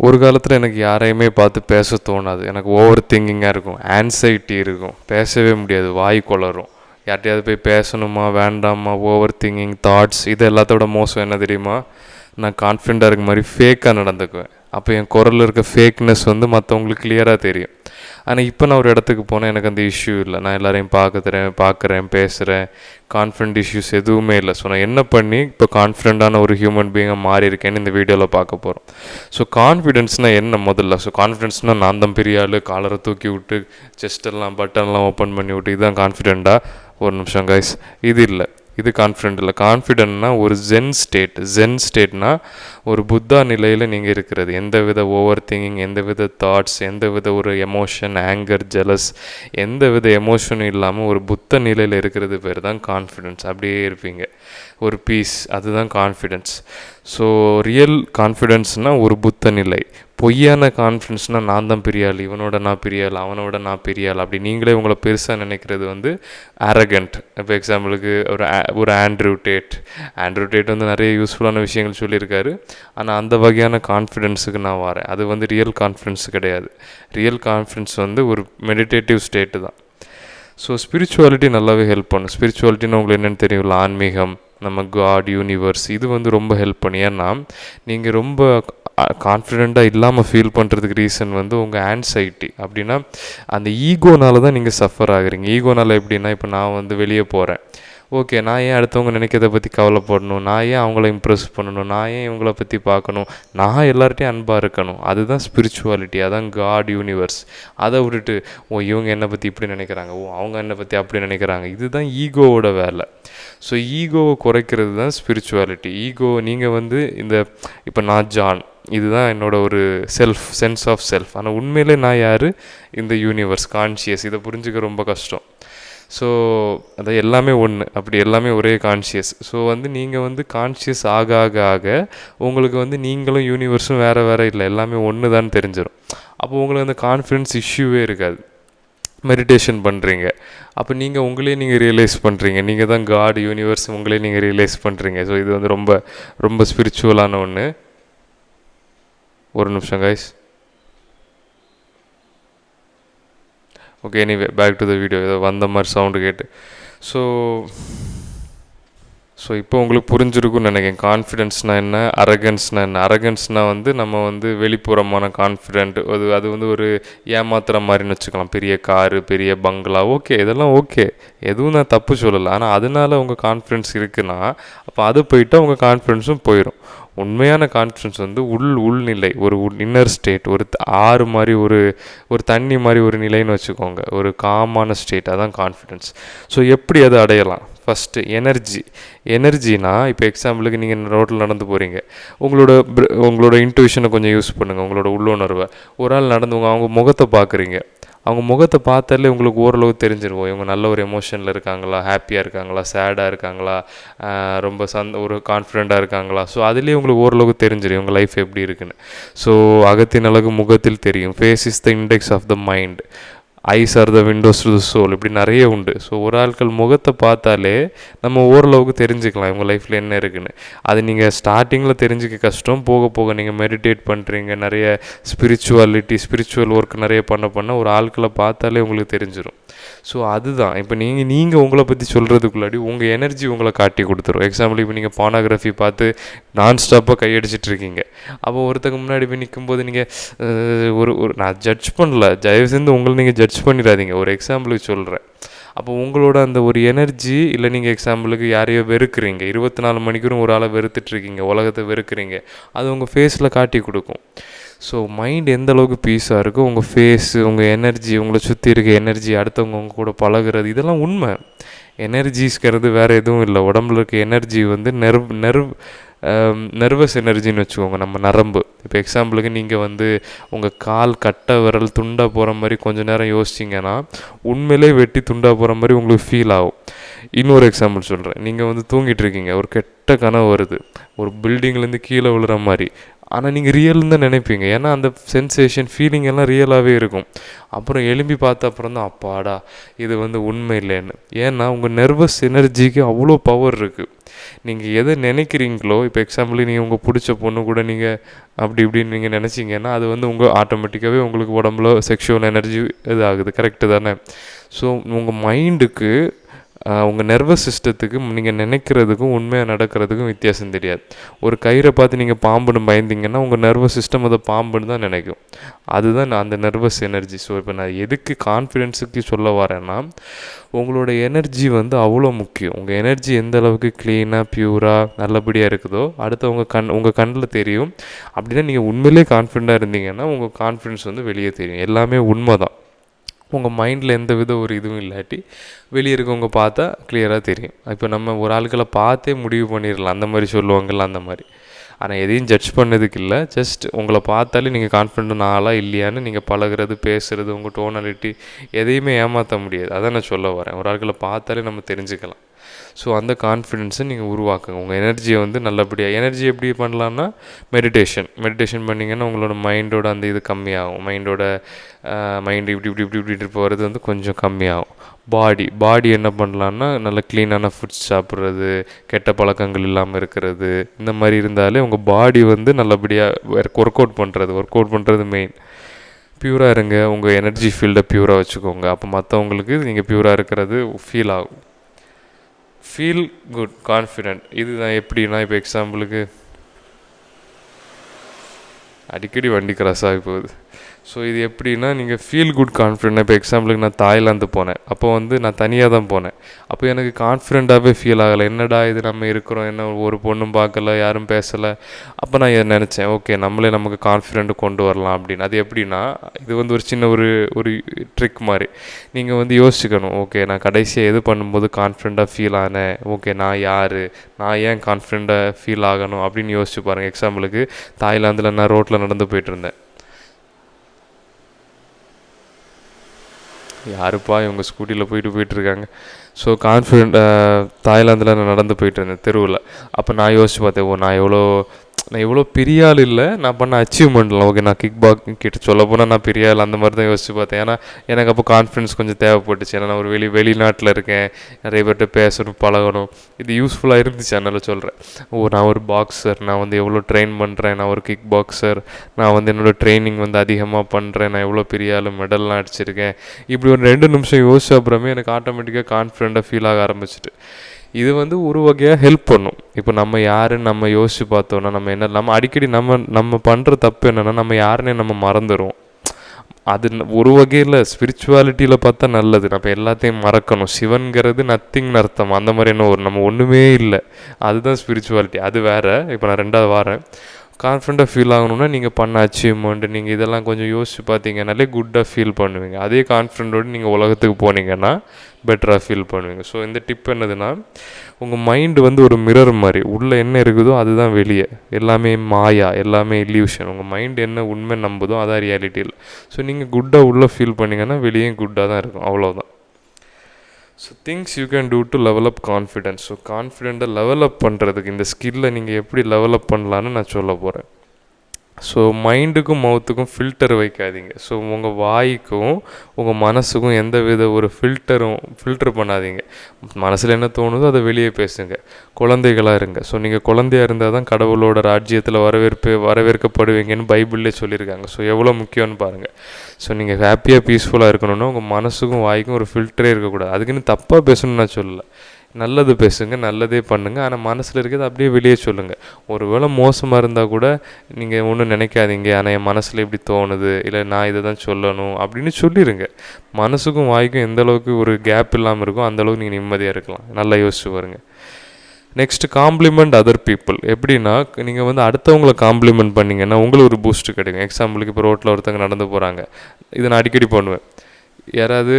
ஒரு காலத்தில் எனக்கு யாரையுமே பார்த்து பேச தோணாது. எனக்கு ஓவர் திங்கிங்காக இருக்கும், ஆன்சைட்டி இருக்கும், பேசவே முடியாது, வாய் கொளரும். யார்கிட்டையாவது போய் பேசணுமா வேண்டாமா, ஓவர் திங்கிங் தாட்ஸ். இது எல்லாத்தோட மோசம் என்ன தெரியுமா? நான் கான்ஃபிடெண்ட்டாக இருக்க மாதிரி ஃபேக்காக நடந்துக்குவேன். அப்போ என் குரலில் இருக்க ஃபேக்னஸ் வந்து மற்றவங்களுக்கு கிளியராக தெரியும். ஆனால் இப்போ நான் ஒரு இடத்துக்கு போனால் எனக்கு அந்த இஷ்யூ இல்லை. நான் எல்லோரையும் பார்க்குறேன், பேசுகிறேன். கான்ஃபிடென்ட் இஷ்யூஸ் எதுவுமே இல்லை. ஸோ நான் என்ன பண்ணி இப்போ கான்ஃபிடென்ட்டான ஒரு ஹியூமன் பீயிங்காக மாறி இருக்கேன்னு இந்த வீடியோவில் பார்க்க போகிறோம். ஸோ கான்ஃபிடென்ஸ்னால் என்ன முதல்ல? ஸோ கான்ஃபிடென்ஸ்னால் நான் தான் பெரிய ஆள், காலரை தூக்கி விட்டு செஸ்டெல்லாம் பட்டன்லாம் ஓப்பன் பண்ணி விட்டு இதுதான் கான்ஃபிடென்ட்டாக? ஒரு நிமிஷம் கைஸ், இது இல்லை. இது கான்ஃபிடென்ட் இல்லை. கான்ஃபிடென்ட்னா ஒரு ஜென் ஸ்டேட்னா ஒரு புத்தா நிலையில் நீங்கள் இருக்கிறது. எந்த வித ஓவர் திங்கிங், எந்த வித தாட்ஸ், எந்த வித ஒரு எமோஷன், ஆங்கர், ஜெலஸ், எந்த வித எமோஷனும் இல்லாமல் ஒரு புத்த நிலையில் இருக்கிறது பேர் தான் கான்ஃபிடென்ஸ். அப்படியே இருப்பீங்க, ஒரு பீஸ், அதுதான் கான்ஃபிடென்ஸ். ஸோ ரியல் கான்ஃபிடென்ஸ்னால் ஒரு புத்த நிலை. பொய்யான கான்ஃபிடென்ஸ்னால் நான் தான் பெரிய ஆள், இவனோட நான் பெரிய ஆள், அவனோட நான் பெரிய ஆள், அப்படி நீங்களே உங்களை பெருசாக நினைக்கிறது வந்து அரகண்ட். இப்போ எக்ஸாம்பிளுக்கு ஒரு ஆண்ட்ரூ டேட் வந்து நிறைய யூஸ்ஃபுல்லான விஷயங்கள் சொல்லியிருக்காரு. ஆனால் அந்த வகையான கான்ஃபிடென்ஸுக்கு நான் வரேன். அது வந்து ரியல் கான்ஃபிடென்ஸ் கிடையாது. ரியல் கான்ஃபிடென்ஸ் வந்து ஒரு மெடிடேட்டிவ் ஸ்டேட்டு தான். ஸோ ஸ்பிரிச்சுவாலிட்டி நல்லாவே ஹெல்ப் பண்ணும். ஸ்பிரிச்சுவாலிட்டின்னு உங்களுக்கு என்னென்னு தெரியும்ல, ஆன்மீகம், நம்ம காட், யூனிவர்ஸ், இது வந்து ரொம்ப ஹெல்ப் பண்ணி. ஏன்னா நீங்கள் ரொம்ப கான்ஃபிடெண்ட்டாக இல்லாமல் ஃபீல் பண்ணுறதுக்கு ரீசன் வந்து உங்கள் ஆன்சைட்டி. அப்படின்னா அந்த ஈகோனால தான் நீங்கள் சஃபர் ஆகுறீங்க. ஈகோனால் எப்படின்னா, இப்போ நான் வந்து வெளியே போகிறேன், ஓகே, நான் ஏன் அடுத்தவங்க நினைக்கிறத பற்றி கவலைப்படணும், நான் ஏன் அவங்கள இம்ப்ரெஸ் பண்ணணும், நான் ஏன் இவங்கள பற்றி பார்க்கணும், நான் எல்லார்ட்டையும் அன்பாக இருக்கணும். அதுதான் ஸ்பிரிச்சுவாலிட்டி, அதான் காட், யூனிவர்ஸ். அதை விட்டுட்டு இவங்க என்னை பற்றி இப்படி நினைக்கிறாங்க, அவங்க என்னை பற்றி அப்படி நினைக்கிறாங்க, இதுதான் ஈகோவோட வேலை. ஸோ ஈகோவை குறைக்கிறது தான் ஸ்பிரிச்சுவாலிட்டி. நீங்கள் வந்து இப்போ நான் ஜான், இதுதான் என்னோட ஒரு சென்ஸ் ஆஃப் செல்ஃப். ஆனால் உண்மையிலே நான் யார்? இந்த யூனிவர்ஸ், கான்ஷியஸ். இதை புரிஞ்சுக்க ரொம்ப கஷ்டம். ஸோ அது எல்லாமே ஒன்று, அப்படி எல்லாமே ஒரே கான்ஷியஸ். ஸோ வந்து நீங்கள் வந்து கான்ஷியஸ் ஆக ஆக ஆக உங்களுக்கு வந்து நீங்களும் யூனிவர்ஸும் வேறு இல்லை, எல்லாமே ஒன்று தான் தெரிஞ்சிடும். அப்போ உங்களுக்கு அந்த கான்ஃபிடென்ஸ் இஷ்யூவே இருக்காது. மெடிடேஷன் பண்ணுறீங்க, அப்போ நீங்கள் ரியலைஸ் பண்ணுறீங்க, நீங்கள் தான் காட், யூனிவர்ஸ், நீங்கள் ரியலைஸ் பண்ணுறீங்க. ஸோ இது வந்து ரொம்ப ரொம்ப ஸ்பிரிச்சுவலான ஒன்று. ஒரு நிமிஷம் guys. Okay, anyway back to the video. ஏதோ வந்த மாதிரி சவுண்டு கேட்டு. ஸோ இப்போ உங்களுக்கு புரிஞ்சிருக்குன்னு நினைக்கிறேன் கான்ஃபிடென்ஸ்னால் என்ன, அரகன்ஸ்னால் என்ன. அரகன்ஸ்னால் வந்து நம்ம வந்து வெளிப்புறமான கான்ஃபிடென்ட், அது வந்து ஒரு ஏமாத்துற மாதிரின்னு வச்சுக்கலாம். பெரிய காரு, பெரிய பங்களா, ஓகே, இதெல்லாம் ஓகே, எதுவும் நான் தப்பு சொல்லலை. ஆனால் அதனால உங்கள் கான்ஃபிடென்ஸ் இருக்குன்னா அப்போ அது போயிட்டால் உங்கள் கான்ஃபிடென்ஸும் போயிடும். உண்மையான கான்ஃபிடென்ஸ் வந்து உள்நிலை, ஒரு இன்னர் ஸ்டேட், ஒரு ஆறு மாதிரி, ஒரு தண்ணி மாதிரி ஒரு நிலைன்னு வச்சுக்கோங்க, ஒரு காமான ஸ்டேட், அதான் கான்ஃபிடென்ஸ். ஸோ எப்படி அதை அடையலாம்? ஃபஸ்ட்டு எனர்ஜினா, இப்போ எக்ஸாம்பிளுக்கு நீங்கள் ரோட்டில் நடந்து போகிறீங்க, உங்களோட இன்ட்யூஷனை கொஞ்சம் யூஸ் பண்ணுங்கள், உங்களோட உள்ளுணர்வை. ஒரு ஆள் அவங்க முகத்தை பார்க்குறீங்க, அவங்க முகத்தை பார்த்தாலே உங்களுக்கு ஓரளவு தெரிஞ்சிருவோம், இவங்க நல்ல ஒரு எமோஷனில் இருக்காங்களா, ஹாப்பியாக இருக்காங்களா, சேடாக இருக்காங்களா, ரொம்ப ஒரு கான்ஃபிடெண்ட்டாக இருக்காங்களா. ஸோ அதுலேயே உங்களுக்கு ஓரளவுக்கு தெரிஞ்சிடும் இவங்க லைஃப் எப்படி இருக்குன்னு. ஸோ அகத்தின் அழகு முகத்தில் தெரியும். Face is the index of the mind, eyes are the windows to the soul, இப்படி நிறைய உண்டு. ஸோ ஒரு ஆட்கள் முகத்தை பார்த்தாலே நம்ம ஓரளவுக்கு தெரிஞ்சுக்கலாம் இவங்க லைஃப்பில் என்ன இருக்குன்னு. அது நீங்கள் ஸ்டார்டிங்கில் தெரிஞ்சுக்க கஷ்டம், போக போக நீங்கள் மெடிடேட் பண்ணுறீங்க, நிறைய ஸ்பிரிச்சுவல் ஒர்க் நிறைய பண்ண ஒரு ஆட்களை பார்த்தாலே உங்களுக்கு தெரிஞ்சிடும். ஸோ அதுதான் இப்போ நீங்கள் உங்களை பற்றி சொல்கிறதுக்குள்ளாடி உங்கள் எனர்ஜி உங்களை காட்டி கொடுத்துரும். எக்ஸாம்பிள், இப்போ நீங்கள் பானோகிராஃபி பார்த்து நான் ஸ்டாப்பாக கையடிச்சிட்ருக்கீங்க, அப்போ ஒருத்தங்க முன்னாடி போய் நிற்கும்போது நீங்கள் ஒரு நான் ஜட்ஜ் பண்ணல, தயவு செஞ்சு உங்களை நீங்கள் ஜட்ஜ் பண்ணிடாதீங்க, ஒரு எக்ஸாம்பிளுக்கு சொல்கிறேன். அப்போ உங்களோட அந்த ஒரு எனர்ஜி, இல்லை நீங்கள் எக்ஸாம்பிளுக்கு யாரையோ வெறுக்கிறீங்க, 24 மணிக்கூறும் ஒரு ஆளை வெறுத்துட்ருக்கீங்க, உலகத்தை வெறுக்கிறீங்க, அது உங்கள் ஃபேஸில் காட்டி கொடுக்கும். ஸோ மைண்ட் எந்த அளவுக்கு பீஸாக இருக்கோ உங்கள் ஃபேஸு, உங்கள் எனர்ஜி, உங்களை சுற்றி இருக்க எனர்ஜி, அடுத்தவங்க உங்க கூட பழகிறது, இதெல்லாம் உண்மை. எனர்ஜிஸ்கிறது வேறு எதுவும் இல்லை. உடம்புல இருக்க எனர்ஜி வந்து நர்வஸ் எனர்ஜின்னு வச்சுக்கோங்க, நம்ம நரம்பு. இப்போ எக்ஸாம்பிளுக்கு நீங்கள் வந்து உங்கள் கால் கட்டை விரல் துண்டாக போகிற மாதிரி கொஞ்சம் நேரம் யோசிச்சிங்கன்னா உண்மையிலே வெட்டி துண்டாக போகிற மாதிரி உங்களுக்கு ஃபீல் ஆகும். இன்னொரு எக்ஸாம்பிள் சொல்கிறேன். நீங்கள் வந்து தூங்கிட்டு இருக்கீங்க, ஒரு கெட்ட கனவு வருது, ஒரு பில்டிங்லேருந்து கீழே விழுற மாதிரி, ஆனால் நீங்கள் ரியல்னு தான் நினைப்பீங்க. ஏன்னா அந்த சென்சேஷன் ஃபீலிங் எல்லாம் ரியலாகவே இருக்கும். அப்புறம் எழும்பி பார்த்த அப்புறம் தான் அப்பாடா இது உண்மை இல்லைன்னு. ஏன்னா உங்கள் நர்வஸ் எனர்ஜிக்கு அவ்வளோ பவர் இருக்குது. நீங்கள் எதை நினைக்கிறீங்களோ, இப்போ எக்ஸாம்பிள் நீங்கள் உங்கள் பிடிச்ச பொண்ணு கூட நீங்கள் அப்படி இப்படின்னு நீங்கள் நினச்சிங்கன்னா அது உங்கள் ஆட்டோமேட்டிக்காகவே உங்களுக்கு உடம்புல செக்ஷுவல் எனர்ஜி இது ஆகுது. கரெக்டு தானே? ஸோ உங்கள் மைண்டுக்கு உங்கள் நர்வஸ் சிஸ்டத்துக்கு நீங்கள் நினைக்கிறதுக்கும் உண்மையாக நடக்கிறதுக்கும் வித்தியாசம் தெரியாது. ஒரு கயிறை பார்த்து நீங்கள் பாம்புன்னு பயந்தீங்கன்னா உங்கள் நர்வஸ் சிஸ்டம் அதை பாம்புன்னு தான் நினைக்கும். அதுதான் அந்த நர்வஸ் எனர்ஜி. ஸோ இப்போ நான் எதுக்கு கான்ஃபிடென்ஸுக்கு சொல்ல வரேன்னா, உங்களோட எனர்ஜி அவ்வளோ முக்கியம். உங்கள் எனர்ஜி எந்த அளவுக்கு க்ளீனாக ப்யூராக நல்லபடியாக இருக்குதோ அடுத்தவங்க உங்கள் கண்ணில் தெரியும். அப்படின்னா நீங்கள் உண்மையிலே கான்ஃபிடெண்ட்டாக இருந்தீங்கன்னா உங்கள் கான்ஃபிடென்ஸ் வெளியே தெரியும். எல்லாமே உண்மை தான். உங்கள் மைண்டில் எந்த வித ஒரு இதுவும் இல்லாட்டி வெளியே இருக்கவங்க பார்த்தா கிளியராக தெரியும். இப்போ நம்ம ஒரு ஆட்களை பார்த்தே முடிவு பண்ணிடலாம், அந்த மாதிரி சொல்லுவாங்கள்ல அந்த மாதிரி. ஆனால் எதையும் ஜட்ஜ் பண்ணதுக்கு இல்லை, ஜஸ்ட் உங்களை பார்த்தாலே நீங்கள் கான்ஃபிடென்ட் ஆளாக இல்லையான்னு நீங்கள் பழகிறது பேசுகிறது உங்கள் டோனாலிட்டி எதையுமே ஏமாற்ற முடியாது. அதான் நான் சொல்ல வரேன். ஒரு ஆட்களை பார்த்தாலே நம்ம தெரிஞ்சுக்கலாம். ஸோ அந்த கான்ஃபிடென்ஸை நீங்கள் உருவாக்குங்க. உங்கள் எனர்ஜியை நல்லபடியாக எனர்ஜி எப்படி பண்ணலான்னா மெடிடேஷன் பண்ணிங்கன்னா உங்களோட மைண்டோட அந்த இது கம்மியாகும். மைண்டு இப்படி இப்படி இப்படி இப்படி போகிறது கொஞ்சம் கம்மியாகும். பாடி என்ன பண்ணலான்னா நல்ல க்ளீனான ஃபுட்ஸ் சாப்பிட்றது, கெட்ட பழக்கங்கள் இல்லாமல் இருக்கிறது, இந்த மாதிரி இருந்தாலே உங்கள் பாடி நல்லபடியாக ஒர்க் அவுட் பண்ணுறது மெயின். ப்யூராக இருங்க. உங்கள் எனர்ஜி ஃபீல்டை ப்யூராக வச்சுக்கோங்க. அப்போ மற்றவங்களுக்கு நீங்கள் ப்யூராக இருக்கிறது ஃபீல் ஆகும். ஃபீல் குட் கான்ஃபிடென்ட் இதுதான். எப்படின்னா இப்போ எக்ஸாம்பிளுக்கு அடிக்கடி வண்டி கிராஸ் ஆகி போகுது. ஸோ இது எப்படின்னா நீங்கள் ஃபீல் குட் கான்ஃபிடென்ட். இப்போ எக்ஸாம்பிளுக்கு நான் தாய்லாந்து போனேன். அப்போ நான் தனியாக தான் போனேன். அப்போ எனக்கு கான்ஃபிடென்ட்டாகவே ஃபீல் ஆகலை. என்னடா இது நம்ம இருக்கிறோம், என்ன ஒரு பொண்ணும் பார்க்கல, யாரும் பேசலை. அப்போ நான் நினச்சேன், ஓகே நம்மளே நமக்கு கான்ஃபிடென்ட் கொண்டு வரலாம் அப்படின்னு. அது எப்படின்னா இது ஒரு சின்ன ஒரு ட்ரிக் மாதிரி. நீங்கள் யோசிச்சுக்கணும், ஓகே நான் கடைசியாக எது பண்ணும்போது கான்ஃபிடென்ட்டாக ஃபீல் ஆனேன், ஓகே நான் யார், நான் ஏன் கான்ஃபிடென்ட்டாக ஃபீல் ஆகணும் அப்படின்னு யோசிச்சு பாருங்கள். எக்ஸாம்பிளுக்கு தாய்லாந்தில் நான் ரோட்டில் நடந்து போயிட்டு இருந்தேன். யாருப்பா இவங்க ஸ்கூட்டியில் போயிட்டுருக்காங்க. ஸோ தாய்லாந்தில் நான் நடந்து போயிட்டு இருந்தேன் தெருவில். அப்போ நான் யோசிச்சு பார்த்தேன், நான் எவ்வளோ பெரிய ஆள் இல்லை, நான் பண்ண அச்சீவ்மெண்ட்லாம் ஓகே நான் கிக் பாக்ஸிங் கிட்ட சொல்ல போனால் நான் பெரிய ஆள் அந்த மாதிரி தான் யோசிச்சு பார்த்தேன். ஏன்னா எனக்கு அப்போ கான்ஃபிடன்ஸ் கொஞ்சம் தேவைப்பட்டுச்சு. ஏன்னா நான் ஒரு வெளிநாட்டில் இருக்கேன், நிறைய பேர்கிட்ட பேசணும் பழகணும். இது யூஸ்ஃபுல்லாக இருந்துச்சு. அதனால் சொல்கிறேன், நான் ஒரு பாக்ஸர், நான் எவ்வளோ ட்ரெயின் பண்ணுறேன், நான் ஒரு கிக் பாக்ஸர், நான் என்னோடய ட்ரைனிங் அதிகமாக பண்ணுறேன், நான் எவ்வளோ பெரிய ஆள், மெடல்லாம் அடிச்சிருக்கேன். இப்படி ஒரு 2 நிமிஷம் யோசிச்ச அப்புறமே எனக்கு ஆட்டோமேட்டிக்காக கான்ஃபிடென்ட்டாக ஃபீல் ஆக ஆரம்பிச்சிட்டு. இது ஒரு வகையாக ஹெல்ப் பண்ணும். இப்போ நம்ம யாருன்னு நம்ம யோசிச்சு பார்த்தோன்னா நம்ம அடிக்கடி நம்ம பண்ணுற தப்பு என்னென்னா நம்ம யாருன்னே நம்ம மறந்துடுவோம். அது ஒரு வகையில் ஸ்பிரிச்சுவாலிட்டியில் பார்த்தா நல்லது. நம்ம எல்லாத்தையும் மறக்கணும். சிவன்கிறது நத்திங்னு அர்த்தம். அந்த மாதிரி நம்ம ஒன்றுமே இல்லை, அதுதான் ஸ்பிரிச்சுவாலிட்டி. அது வேறு. இப்போ நான் 2வது வாரேன். கான்ஃபிடென்ட்டாக ஃபீல் ஆகணுன்னா நீங்கள் பண்ண அச்சீவ்மெண்ட் நீங்கள் இதெல்லாம் கொஞ்சம் யோசிச்சு பார்த்தீங்கன்னாலே குட்டாக ஃபீல் பண்ணுவீங்க. அதே கான்ஃபிடென்ட்டோடு நீங்கள் உலகத்துக்கு போனீங்கன்னா பெட்டராக ஃபீல் பண்ணுவீங்க. ஸோ இந்த டிப் என்னதுன்னா, உங்கள் மைண்டு ஒரு மிரர் மாதிரி. உள்ளே என்ன இருக்குதோ அதுதான் வெளியே. எல்லாமே மாயா, எல்லாமே இல்யூஷன். உங்கள் மைண்டு என்ன உண்மை நம்புதோ அதான் ரியாலிட்டியில். ஸோ நீங்கள் குட்டாக உள்ளே ஃபீல் பண்ணிங்கன்னா வெளியும் குட்டாக தான் இருக்கும். அவ்வளோதான். So things you can do to level up confidence. So கான்ஃபிடென்ட்டை லெவலப் பண்ணுறதுக்கு இந்த ஸ்கில்லை நீங்கள் எப்படி லெவலப் பண்ணலான்னு நான் சொல்ல போகிறேன். ஸோ மைண்டுக்கும் மவுத்துக்கும் ஃபில்டர் வைக்காதீங்க. ஸோ உங்கள் வாய்க்கும் உங்கள் மனசுக்கும் எந்த வித ஒரு ஃபில்டர் பண்ணாதீங்க. மனசில் என்ன தோணுதோ அதை வெளியே பேசுங்க. குழந்தைகளாக இருங்க. ஸோ நீங்கள் குழந்தையாக இருந்தால் தான் கடவுளோட ராஜ்யத்தில் வரவேற்கப்படுவீங்கன்னு பைபிள்லேயே சொல்லியிருக்காங்க. ஸோ எவ்வளோ முக்கியம்னு பாருங்கள். ஸோ நீங்கள் ஹாப்பியாக பீஸ்ஃபுல்லாக இருக்கணும்னா உங்கள் மனசுக்கும் வாய்க்கும் ஒரு ஃபில்டரே இருக்கக்கூடாது. அதுக்குன்னு தப்பாக பேசணும்னு நான் சொல்லலை. நல்லது பேசுங்க, நல்லதே பண்ணுங்கள். ஆனால் மனசில் இருக்கிறது அப்படியே வெளியே சொல்லுங்கள். ஒரு வேளை மோசமாக இருந்தால் கூட நீங்கள் ஒன்றும் நினைக்காதீங்க, ஆனால் என் மனசில் இப்படி தோணுது, இல்லை நான் இதை தான் சொல்லணும் அப்படின்னு சொல்லிடுங்க. மனசுக்கும் வாய்க்கும் எந்த அளவுக்கு ஒரு கேப் இல்லாமல் இருக்கும் அந்தளவுக்கு நீங்கள் நிம்மதியாக இருக்கலாம். நல்லா யோசிச்சு பாருங்கள். Next complement other people. எப்படின்னா நீங்கள் அடுத்தவங்களை காம்ப்ளிமெண்ட் பண்ணிங்கன்னா உங்களுக்கு ஒரு பூஸ்ட்டு கிடைக்கும். எக்ஸாம்பிளுக்கு இப்போ ரோட்டில் ஒருத்தங்க நடந்து போகிறாங்க. இதை நான் அடிக்கடி பண்ணுவேன். யாராவது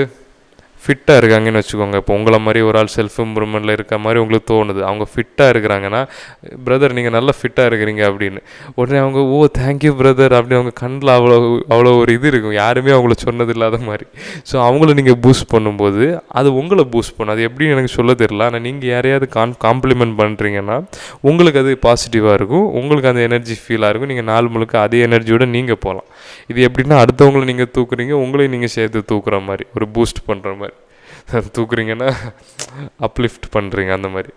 ஃபிட்டாக இருக்காங்கன்னு வச்சுக்கோங்க. இப்போ உங்களை மாதிரி ஒரு ஆள் செல்ஃப் இம்ப்ரூவ்மெண்ட்டில் இருக்க மாதிரி உங்களுக்கு தோணுது. அவங்க ஃபிட்டாக இருக்கிறாங்கன்னா, பிரதர் நீங்கள் நல்லா ஃபிட்டாக இருக்கிறீங்க அப்படின்னு உடனே அவங்க ஓ தேங்க்யூ பிரதர் அப்படின்னு அவங்க கண்ணில் அவ்வளோ அவ்வளோ ஒரு இது இருக்கும், யாருமே அவங்கள சொன்னது இல்லாத மாதிரி. ஸோ அவங்கள நீங்கள் பூஸ்ட் பண்ணும்போது அது உங்களை பூஸ்ட் பண்ணும். அது எப்படின்னு எனக்கு சொல்ல தெரியல. ஆனால் நீங்கள் யாரையாவது காம்ப்ளிமெண்ட் பண்ணுறீங்கன்னா உங்களுக்கு அது பாசிட்டிவாக இருக்கும், உங்களுக்கு அந்த எனர்ஜி ஃபீலாக இருக்கும். நீங்கள் நாள் முழுக்க அதே எனர்ஜியோட நீங்கள் போகலாம். இது எப்படின்னா அடுத்தவங்களை நீங்கள் தூக்குறீங்க, உங்களையும் நீங்கள் சேர்த்து தூக்குற மாதிரி, ஒரு பூஸ்ட் பண்ணுற மாதிரி. தூக்குறீங்கன்னா அப்லிஃப்ட் பண்ணுறீங்க அந்த மாதிரி.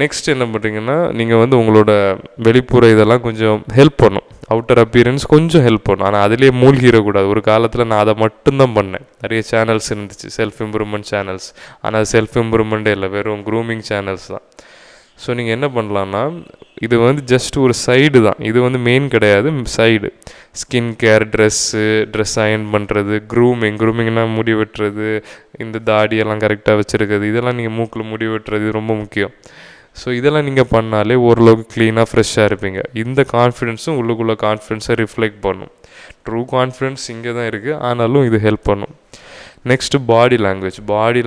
நெக்ஸ்ட் என்ன பண்ணுறீங்கன்னா, நீங்கள் வந்து உங்களோட வெளிப்புற இதெல்லாம் கொஞ்சம் ஹெல்ப் பண்ணும், அவுட்டர் அப்பியரன்ஸ் கொஞ்சம் ஹெல்ப் பண்ணும். ஆனால் அதிலேயே மூழ்கிடக்கூடாது. ஒரு காலத்தில் நான் அதை மட்டும்தான் பண்ணேன். நிறைய சேனல்ஸ் இருந்துச்சு, செல்ஃப் இம்ப்ரூவ்மெண்ட் சேனல்ஸ். ஆனால் செல்ஃப் இம்ப்ரூவ்மெண்ட்டே இல்லை, வெறும் க்ரூமிங் சேனல்ஸ் தான். ஸோ நீங்கள் என்ன பண்ணலான்னா, இது வந்து ஜஸ்ட் ஒரு சைடு தான், இது வந்து மெயின் கிடையாது, side. Skin care, dress iron பண்ணுறது, க்ரூமிங்னால் முடி வெட்டுறது, இந்த தாடியெல்லாம் கரெக்டாக வச்சுருக்கிறது, இதெல்லாம் நீங்கள் மூக்கில் முடி வெட்டுறது இது ரொம்ப முக்கியம். ஸோ இதெல்லாம் நீங்கள் பண்ணாலே ஓரளவுக்கு க்ளீனாக ஃப்ரெஷ்ஷாக இருப்பீங்க. இந்த கான்ஃபிடென்ஸும் உள்ளுக்குள்ளே கான்ஃபிடென்ஸை ரிஃப்ளெக்ட் பண்ணும். ட்ரூ கான்ஃபிடென்ஸ் இங்கே தான் இருக்குது, ஆனாலும் இது ஹெல்ப் பண்ணும். நெக்ஸ்ட்டு பாடி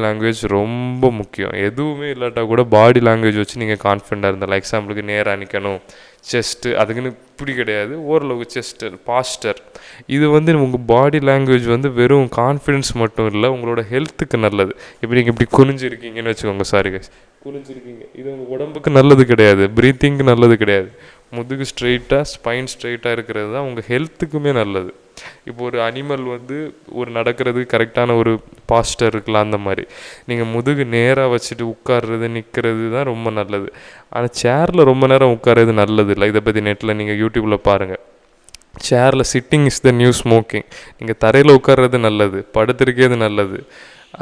லாங்குவேஜ் ரொம்ப முக்கியம். எதுவுமே இல்லாட்டா கூட பாடி லாங்குவேஜ் வச்சு நீங்கள் கான்ஃபிடென்ட்டாக இருந்தால், எக்ஸாம்பிளுக்கு நேராக நிற்கணும், செஸ்ட்டு அதுக்குன்னு இப்படி கிடையாது, ஓரளவுக்கு செஸ்ட்டு பாஸ்டர். இது வந்து உங்கள் பாடி லாங்குவேஜ் வந்து வெறும் கான்ஃபிடென்ஸ் மட்டும் இல்லை, உங்களோட ஹெல்த்துக்கு நல்லது. இப்போ நீங்கள் இப்படி குனிஞ்சிருக்கீங்கன்னு வச்சுக்கோங்க, சாரி கைஸ், குனிஞ்சிருக்கீங்க, இது உங்கள் உடம்புக்கு நல்லது கிடையாது, ப்ரீத்திங்க்கு நல்லது கிடையாது. முதுகு ஸ்ட்ரெயிட்டாக, ஸ்பைன் ஸ்ட்ரெயிட்டாக இருக்கிறது தான் உங்கள் ஹெல்த்துக்குமே நல்லது. இப்போ ஒரு அனிமல் வந்து ஒரு நடக்கிறது கரெக்டான ஒரு பாஸ்டர் இருக்கலாம், அந்த மாதிரி நீங்கள் முதுகு நேராக வச்சுட்டு உட்கார்றது நிற்கிறது தான் ரொம்ப நல்லது. ஆனால் சேரில் ரொம்ப நேரம் உட்கார்றது நல்லது இல்லை. இதை பற்றி நெட்டில் நீங்கள் யூடியூப்பில் பாருங்கள். சேரில் sitting is the new smoking. நீங்கள் தரையில் உட்கார்றது நல்லது, படுத்திருக்கிறது நல்லது.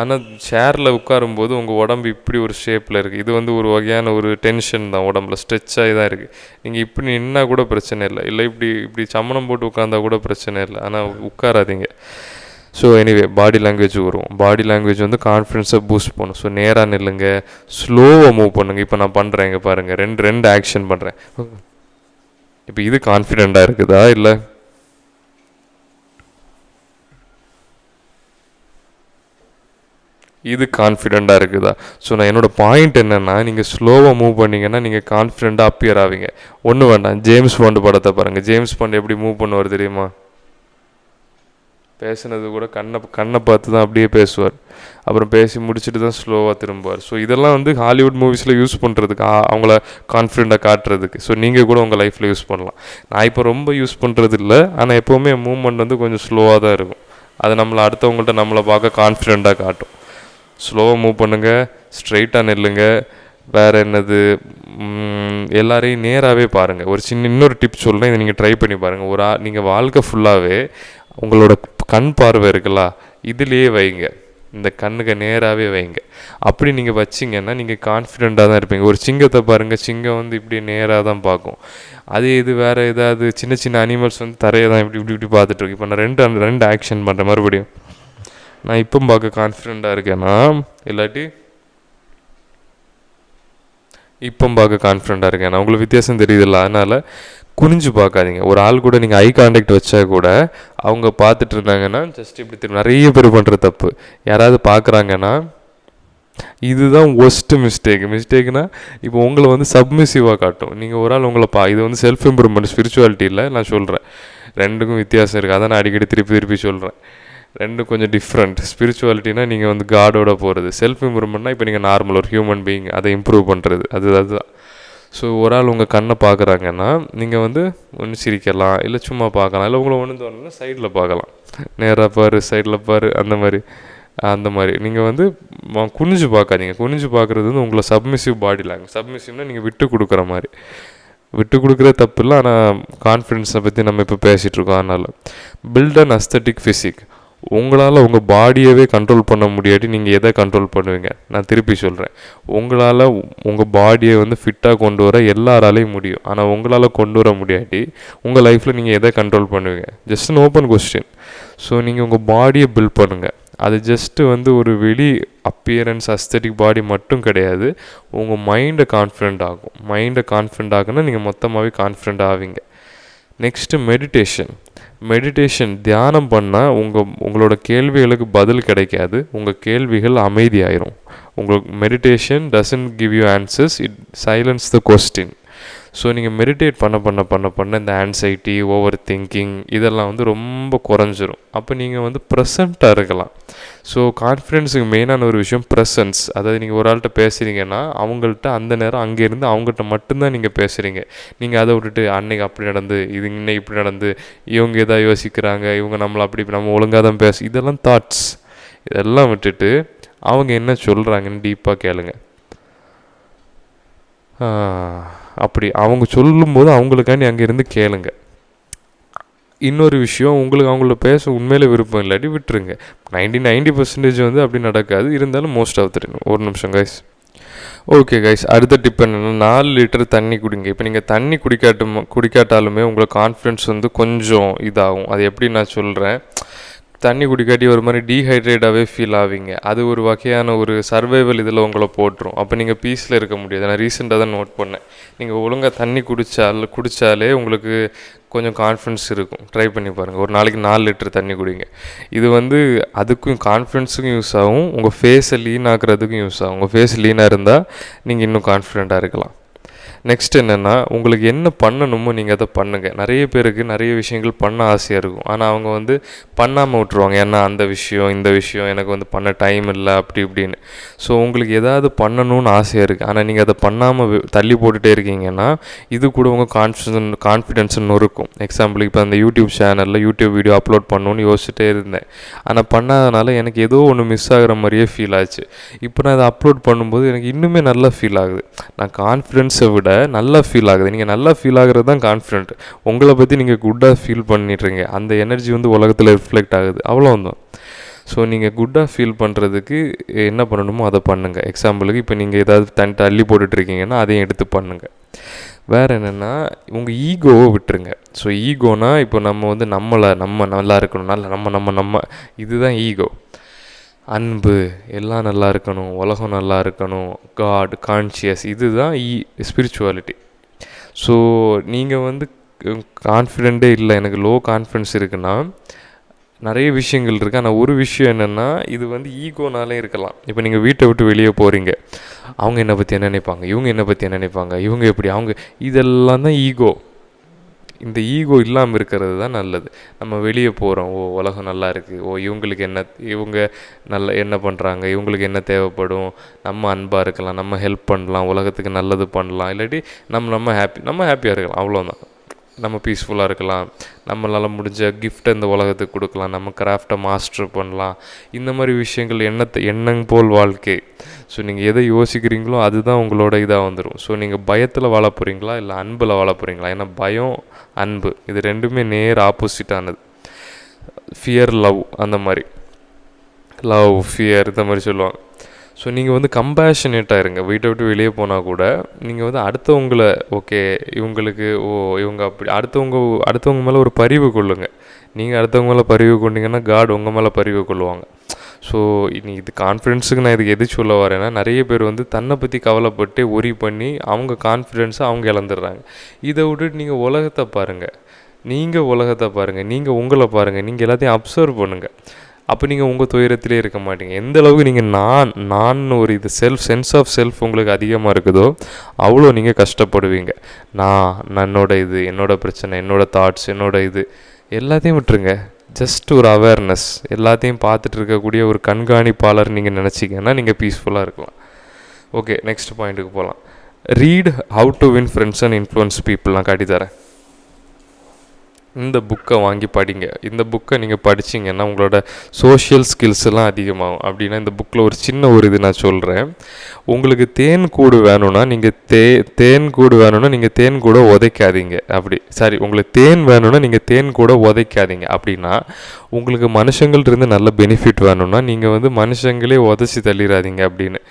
ஆனால் சேரில் உட்காரும்போது உங்கள் உடம்பு இப்படி ஒரு ஷேப்பில் இருக்குது. இது வந்து ஒரு வகையான ஒரு டென்ஷன் தான், உடம்புல ஸ்ட்ரெச் ஆகி தான் இருக்குது. நீங்கள் இப்படி நின்னால் கூட பிரச்சனை இல்லை, இல்லை இப்படி சமணம் போட்டு உட்காந்தா கூட பிரச்சனை இல்லை, ஆனால் உட்காராதீங்க. ஸோ எனிவே பாடி லாங்குவேஜ் வரும். பாடி லாங்குவேஜ் வந்து கான்ஃபிடென்ஸை பூஸ்ட் பண்ணும். ஸோ நேராக நில்லுங்க, ஸ்லோவாக மூவ் பண்ணுங்கள். இப்போ நான் பண்ணுறேன், இங்கே பாருங்கள், ரெண்டு ஆக்ஷன் பண்ணுறேன். இப்போ இது கான்ஃபிடெண்ட்டாக இருக்குதா இல்லை? இது கான்ஃபிடெண்ட்டாக இருக்குதா? ஸோ நான் என்னோடய பாயிண்ட் என்னென்னா, நீங்கள் ஸ்லோவாக மூவ் பண்ணிங்கன்னா நீங்கள் கான்ஃபிடெண்ட்டாக அப்பியர் ஆவீங்க. ஒன்றும் வேண்டாம், ஜேம்ஸ் பாண்டு படத்தை பாருங்கள். ஜேம்ஸ் பாண்டு எப்படி மூவ் பண்ணுவார் தெரியுமா? பேசுனது கூட கண்ணை பார்த்து தான் அப்படியே பேசுவார். அப்புறம் பேசி முடிச்சுட்டு தான் ஸ்லோவாக திரும்புவார். ஸோ இதெல்லாம் வந்து ஹாலிவுட் மூவிஸில் யூஸ் பண்ணுறதுக்கு, அவங்கள கான்ஃபிடெண்ட்டாக காட்டுறதுக்கு. ஸோ நீங்கள் கூட உங்கள் லைஃப்பில் யூஸ் பண்ணலாம். நான் இப்போ ரொம்ப யூஸ் பண்ணுறது இல்லை, ஆனால் எப்போவுமே மூவ்மெண்ட் வந்து கொஞ்சம் ஸ்லோவாக தான் இருக்கும். அது அடுத்தவங்கள்ட்ட நம்மளை பார்க்க கான்ஃபிடெண்ட்டாக காட்டும். ஸ்லோவாக மூவ் பண்ணுங்கள், ஸ்ட்ரெயிட்டாக நில்லுங்க. வேறு என்னது, எல்லாரையும் நேராகவே பாருங்கள். ஒரு இன்னொரு டிப் சொல்கிறேன், இதை நீங்கள் ட்ரை பண்ணி பாருங்கள். நீங்கள் வாழ்க்கை ஃபுல்லாகவே உங்களோட கண் பார்வை இருக்குல்ல, இதுலேயே வைங்க, இந்த கண்ணுக்கு நேராகவே வைங்க. அப்படி நீங்கள் வச்சிங்கன்னா நீங்கள் கான்ஃபிடெண்ட்டாக தான் இருப்பீங்க. ஒரு சிங்கத்தை பாருங்கள், சிங்கம் வந்து இப்படி நேராக தான் பார்க்கும். அதே இது வேறு ஏதாவது சின்ன அனிமல்ஸ் வந்து தரையை தான் இப்படி பார்த்துட்ருக்கு. இப்போ நான் ரெண்டு ஆக்ஷன் பண்ணுறேன். மறுபடியும் நான் இப்போ பார்க்க கான்ஃபிடெண்ட்டாக இருக்கேன்னா, இல்லாட்டி இப்போ பார்க்க கான்ஃபிடெண்ட்டாக இருக்கேன். உங்களுக்கு வித்தியாசம் தெரியுதில்ல? அதனால் குனிஞ்சு பார்க்காதீங்க. ஒரு ஆள் கூட நீங்கள் ஐ கான்டாக்ட் வச்சா கூட அவங்க பார்த்துட்டு இருந்தாங்கன்னா ஜஸ்ட் இப்படி திரும்ப. நிறைய பேர் பண்ணுற தப்பு, யாராவது பார்க்குறாங்கன்னா இதுதான் ஒஸ்ட்டு மிஸ்டேக்னா, இப்போ உங்களை வந்து சப்மிசிவாக காட்டும். நீங்கள் ஒரு ஆள் உங்களை இது வந்து செல்ஃப் இம்ப்ரூவ்மெண்ட், ஸ்பிரிச்சுவாலிட்டி இல்லை, நான் சொல்கிறேன். ரெண்டுக்கும் வித்தியாசம் இருக்குது. அதான் நான் அடிக்கடி திருப்பி சொல்கிறேன். ரெண்டும் கொஞ்சம் டிஃப்ரெண்ட். ஸ்பிரிச்சுவாலிட்டினா நீங்கள் வந்து காடோட போகிறது, செல்ஃப் இம்ப்ரூவ்மெண்ட்னா இப்போ நீங்கள் நார்மல் ஒரு ஹியூமன் பீயிங், அதை இம்ப்ரூவ் பண்ணுறது, அதுதான். ஸோ ஒரு ஆள் உங்கள் கண்ணை பார்க்குறாங்கன்னா நீங்கள் வந்து ஒன்று சிரிக்கலாம், இல்லை சும்மா பார்க்கலாம், இல்லை உங்களை ஒன்று தோணுன்னா சைடில் பார்க்கலாம், நேராக பாரு, சைடில் பாரு, அந்த மாதிரி நீங்கள் வந்து குனிஞ்சு பார்க்காதீங்க. குனிஞ்சு பார்க்குறது வந்து உங்களை சப்மிசிவ் பாடி லாங்குவேஜ். சப்மிசிவ்னால் நீங்கள் விட்டு கொடுக்குற மாதிரி. விட்டு கொடுக்குற தப்பு இல்லை, ஆனால் கான்ஃபிடென்ஸை பற்றி நம்ம இப்போ பேசிகிட்ருக்கோம். அதனால் பில்ட் அன் அஸ்தட்டிக் ஃபிசிக். உங்களால் உங்கள் பாடியவே கண்ட்ரோல் பண்ண முடியாட்டி நீங்கள் எதை கண்ட்ரோல் பண்ணுவீங்க? நான் திருப்பி சொல்கிறேன், உங்களால் உங்கள் பாடியை வந்து ஃபிட்டாக கொண்டு வர எல்லாராலையும் முடியும். ஆனால் உங்களால் கொண்டு வர முடியாட்டி உங்கள் லைஃப்பில் நீங்கள் எதை கண்ட்ரோல் பண்ணுவீங்க? Just an open question. So நீங்கள் உங்கள் பாடியை பில்ட் பண்ணுங்கள். அது ஜஸ்ட்டு வந்து ஒரு வெளி அப்பியரன்ஸ் அஸ்தட்டிக் பாடி மட்டும் கிடையாது, உங்கள் மைண்டை கான்ஃபிடெண்ட் ஆகும். மைண்டை கான்ஃபிடெண்ட் ஆகுன்னா நீங்கள் மொத்தமாகவே கான்ஃபிடெண்ட் ஆவீங்க. நெக்ஸ்ட்டு மெடிடேஷன் தியானம் பண்ணால் உங்களோட கேள்விகளுக்கு பதில் கிடைக்காது, உங்கள் கேள்விகள் அமைதியாயிரும். உங்களுக்கு meditation doesn't give you answers, it silence the question. So நீங்கள் மெடிடேட் பண்ண இந்த ஆன்சைட்டி, ஓவர் திங்கிங் இதெல்லாம் வந்து ரொம்ப குறைஞ்சிரும். அப்போ நீங்கள் ப்ரெசண்ட்டாக இருக்கலாம். ஸோ கான்ஃபிடென்ஸுக்கு மெயினான ஒரு விஷயம் ப்ரெசன்ஸ். அதாவது நீங்கள் ஒரு ஆள்கிட்ட பேசுகிறீங்கன்னா அவங்கள்ட்ட அந்த நேரம் அங்கேருந்து அவங்ககிட்ட மட்டும்தான் நீங்கள் பேசுகிறீங்க. நீங்கள் அதை விட்டுட்டு அன்னைக்கு அப்படி நடந்து, இது இன்னைக்கு இப்படி நடந்து, இவங்க எதாவது யோசிக்கிறாங்க, இவங்க நம்மளை அப்படி நம்ம ஒழுங்காக தான் இதெல்லாம் தாட்ஸ். இதெல்லாம் விட்டுட்டு அவங்க என்ன சொல்கிறாங்கன்னு டீப்பாக கேளுங்க. அப்படி அவங்க சொல்லும்போது அவங்களுக்காண்டி அங்கேருந்து கேளுங்க. இன்னொரு விஷயம், உங்களுக்கு அவங்கள பேச உண்மையிலே விருப்பம் இல்லாட்டி விட்டுருங்க. 90% அப்படி நடக்காது. இருந்தாலும் மோஸ்ட் ஆஃப் த ஒரு நிமிஷம் கைஸ். ஓகே கைஸ், அடுத்த டிப் என்னென்னா 4 லிட்டர் தண்ணி குடிங்க. இப்போ நீங்கள் தண்ணி குடிக்காட்டாலுமே உங்களுக்கு கான்ஃபிடென்ஸ் கொஞ்சம் இதாகும். அது எப்படி நான் சொல்கிறேன், தண்ணி குடிக்காட்டி ஒரு மாதிரி டீஹைட்ரேட்டாகவே ஃபீல் ஆவீங்க. அது ஒரு வகையான ஒரு சர்வைவல் இதில் உங்களை போட்டுரும். அப்போ நீங்கள் பீஸில் இருக்க முடியாது. நான் ரீசெண்டாக தான் நோட் பண்ணேன். நீங்கள் ஒழுங்காக தண்ணி குடித்தாலே உங்களுக்கு கொஞ்சம் கான்ஃபிடன்ஸ் இருக்கும். ட்ரை பண்ணி பாருங்கள். ஒரு நாளைக்கு 4 லிட்டர் தண்ணி குடிங்க. இது அதுக்கும் கான்ஃபிடென்ஸுக்கும் யூஸ் ஆகும், உங்கள் ஃபேஸை லீன் ஆக்குறதுக்கும் யூஸ் ஆகும். உங்கள் ஃபேஸ் லீனாக இருந்தால் நீங்கள் இன்னும் கான்ஃபிடெண்ட்டாக இருக்கலாம். நெக்ஸ்ட் என்னென்னா, உங்களுக்கு என்ன பண்ணணுமோ நீங்கள் அதை பண்ணுங்கள். நிறைய பேருக்கு நிறைய விஷயங்கள் பண்ண ஆசையாக இருக்கும், ஆனால் அவங்க பண்ணாமல் விட்ருவாங்க. ஏன்னா அந்த விஷயம் இந்த விஷயம் எனக்கு பண்ண டைம் இல்லை அப்படி இப்படின்னு. ஸோ உங்களுக்கு எதாவது பண்ணணும்னு ஆசையாக இருக்குது, ஆனால் நீங்கள் அதை பண்ணாமல் தள்ளி போட்டுகிட்டே இருக்கீங்கன்னா இது கூட உங்கள் கான்ஃபிடென்ஸ்னு இருக்கும். எக்ஸாம்பிளுக்கு இப்போ அந்த யூடியூப் சேனலில் யூடியூப் வீடியோ அப்லோட் பண்ணணுன்னு யோசிச்சுட்டே இருந்தேன், ஆனால் பண்ணாதனால எனக்கு ஏதோ ஒன்று மிஸ் ஆகிற மாதிரியே ஃபீல் ஆச்சு. இப்போ நான் அதை அப்லோட் பண்ணும்போது எனக்கு இன்னுமே நல்லா ஃபீல் ஆகுது. நான் கான்ஃபிடென்ஸை விட நல்லா ஃபீல் ஆகுது. நீங்கள் நல்லா ஃபீல் ஆகுறது தான் கான்ஃபிடென்ட். உங்களை பற்றி நீங்கள் குட்டாக ஃபீல் பண்ணிடுறீங்க, அந்த எனர்ஜி உலகத்தில் ரிஃப்ளெக்ட் ஆகுது, அவ்வளோதான். ஸோ நீங்கள் குட்டாக ஃபீல் பண்ணுறதுக்கு என்ன பண்ணணுமோ அதை பண்ணுங்கள். எக்ஸாம்பிளுக்கு இப்போ நீங்கள் ஏதாவது தள்ளி போட்டுட்ருக்கீங்கன்னா அதையும் எடுத்து பண்ணுங்கள். வேறு என்னென்னா, உங்கள் ஈகோவை விட்டுருங்க. ஸோ ஈகோனா இப்போ நம்ம நல்லா இருக்கணும், நம்ம இதுதான் ஈகோ. அன்பு, எல்லாம் நல்லா இருக்கணும், உலகம் நல்லா இருக்கணும், காட் கான்ஷியஸ், இதுதான் ஸ்பிரிச்சுவாலிட்டி. ஸோ நீங்கள் கான்ஃபிடெண்ட்டே இல்லை, எனக்கு லோ கான்ஃபிடென்ஸ் இருக்குன்னா நிறைய விஷயங்கள் இருக்குது. ஆனால் ஒரு விஷயம் என்னென்னா, இது ஈகோனாலே இருக்கலாம். இப்போ நீங்கள் வீட்டை விட்டு வெளியே போகிறீங்க, அவங்க என்னை பற்றி என்ன நினைப்பாங்க, இவங்க என்னை பற்றி என்ன நினைப்பாங்க, இவங்க எப்படி இதெல்லாம் தான் ஈகோ. இந்த ஈகோ இல்லாமல் இருக்கிறது தான் நல்லது. நம்ம வெளியே போகிறோம், உலகம் நல்லா இருக்குது, இவங்களுக்கு இவங்க என்ன பண்ணுறாங்க, இவங்களுக்கு என்ன தேவைப்படும், நம்ம அன்பாக இருக்கலாம், நம்ம ஹெல்ப் பண்ணலாம், உலகத்துக்கு நல்லது பண்ணலாம், இல்லாட்டி நம்ம ஹாப்பியாக இருக்கலாம், அவ்வளோதான். நம்ம பீஸ்ஃபுல்லாக இருக்கலாம், நம்மளால் முடிஞ்ச கிஃப்ட்டை இந்த உலகத்துக்கு கொடுக்கலாம், நம்ம கிராஃப்டை மாஸ்டர் பண்ணலாம். இந்த மாதிரி விஷயங்கள் எண்ணம் போல் வாழ்க்கை. ஸோ நீங்கள் எதை யோசிக்கிறீங்களோ அதுதான் உங்களோட இதாக வந்துடும். ஸோ நீங்கள் பயத்தில் வாழ போகிறீங்களா இல்லை அன்பில் வாழ போகிறீங்களா? ஏன்னா பயம் அன்பு இது ரெண்டுமே நேர் ஆப்போசிட்டானது. ஃபியர் லவ், அந்த மாதிரி லவ் ஃபியர் இந்த மாதிரி சொல்லுவாங்க. ஸோ நீங்கள் கம்பேஷனேட்டாக இருங்க. வீட்டை விட்டு வெளியே போனால் கூட நீங்கள் அடுத்தவங்களை இவங்களுக்கு இவங்க அப்படி அடுத்தவங்க மேலே ஒரு பரிவு கொள்ளுங்க. நீங்கள் அடுத்தவங்க மேலே பரிவு கொண்டீங்கன்னா காட் உங்கள் மேலே பரிவு கொள்ளுவாங்க. ஸோ இது கான்ஃபிடென்ஸுக்கு நான் இதுக்கு எது சொல்ல வரேன்னா, நிறைய பேர் தன்னை பற்றி கவலைப்பட்டு ஒரி பண்ணி அவங்க கான்ஃபிடென்ஸை அவங்க இழந்துடுறாங்க. இதை விட்டுட்டு நீங்கள் உலகத்தை பாருங்கள், நீங்கள் உங்களை பாருங்கள், நீங்கள் எல்லாத்தையும் அப்சர்வ் பண்ணுங்கள். அப்போ நீங்கள் உங்கள் துயரத்திலே இருக்க மாட்டீங்க. எந்த அளவுக்கு நீங்கள் நான் ஒரு சென்ஸ் ஆஃப் செல்ஃப் உங்களுக்கு அதிகமாக இருக்குதோ அவ்வளோ நீங்கள் கஷ்டப்படுவீங்க. என்னோட பிரச்சனை, என்னோட தாட்ஸ், இது எல்லாத்தையும் விட்டுருங்க. ஜஸ்ட் ஒரு அவேர்னஸ், எல்லாத்தையும் பார்த்துட்டு இருக்கக்கூடிய ஒரு கண்காணிப்பாளர் நீங்கள் நினச்சிங்கன்னா நீங்கள் பீஸ்ஃபுல்லாக இருக்கலாம். ஓகே, நெக்ஸ்ட் பாயிண்ட்டுக்கு போகலாம். Read how to win friends and influence people. நான் காட்டித்தரேன். இந்த புக்கை வாங்கி படிங்க. இந்த புக்கை நீங்கள் படிச்சிங்கன்னா உங்களோட சோஷியல் ஸ்கில்ஸ் எல்லாம் அதிகமாகும். அப்படின்னா இந்த புக்கில் ஒரு சின்ன இது நான் சொல்கிறேன். உங்களுக்கு தேன் கூடு வேணும்னா நீங்கள் தேன் கூட உதைக்காதீங்க. உங்களுக்கு தேன் வேணும்னா நீங்கள் தேன் கூட உதைக்காதீங்க. அப்படின்னா உங்களுக்கு மனுஷங்கள்டிருந்து நல்ல பெனிஃபிட் வேணும்னா நீங்கள் மனுஷங்களே உதச்சி தள்ளிடாதீங்க அப்படின்னு.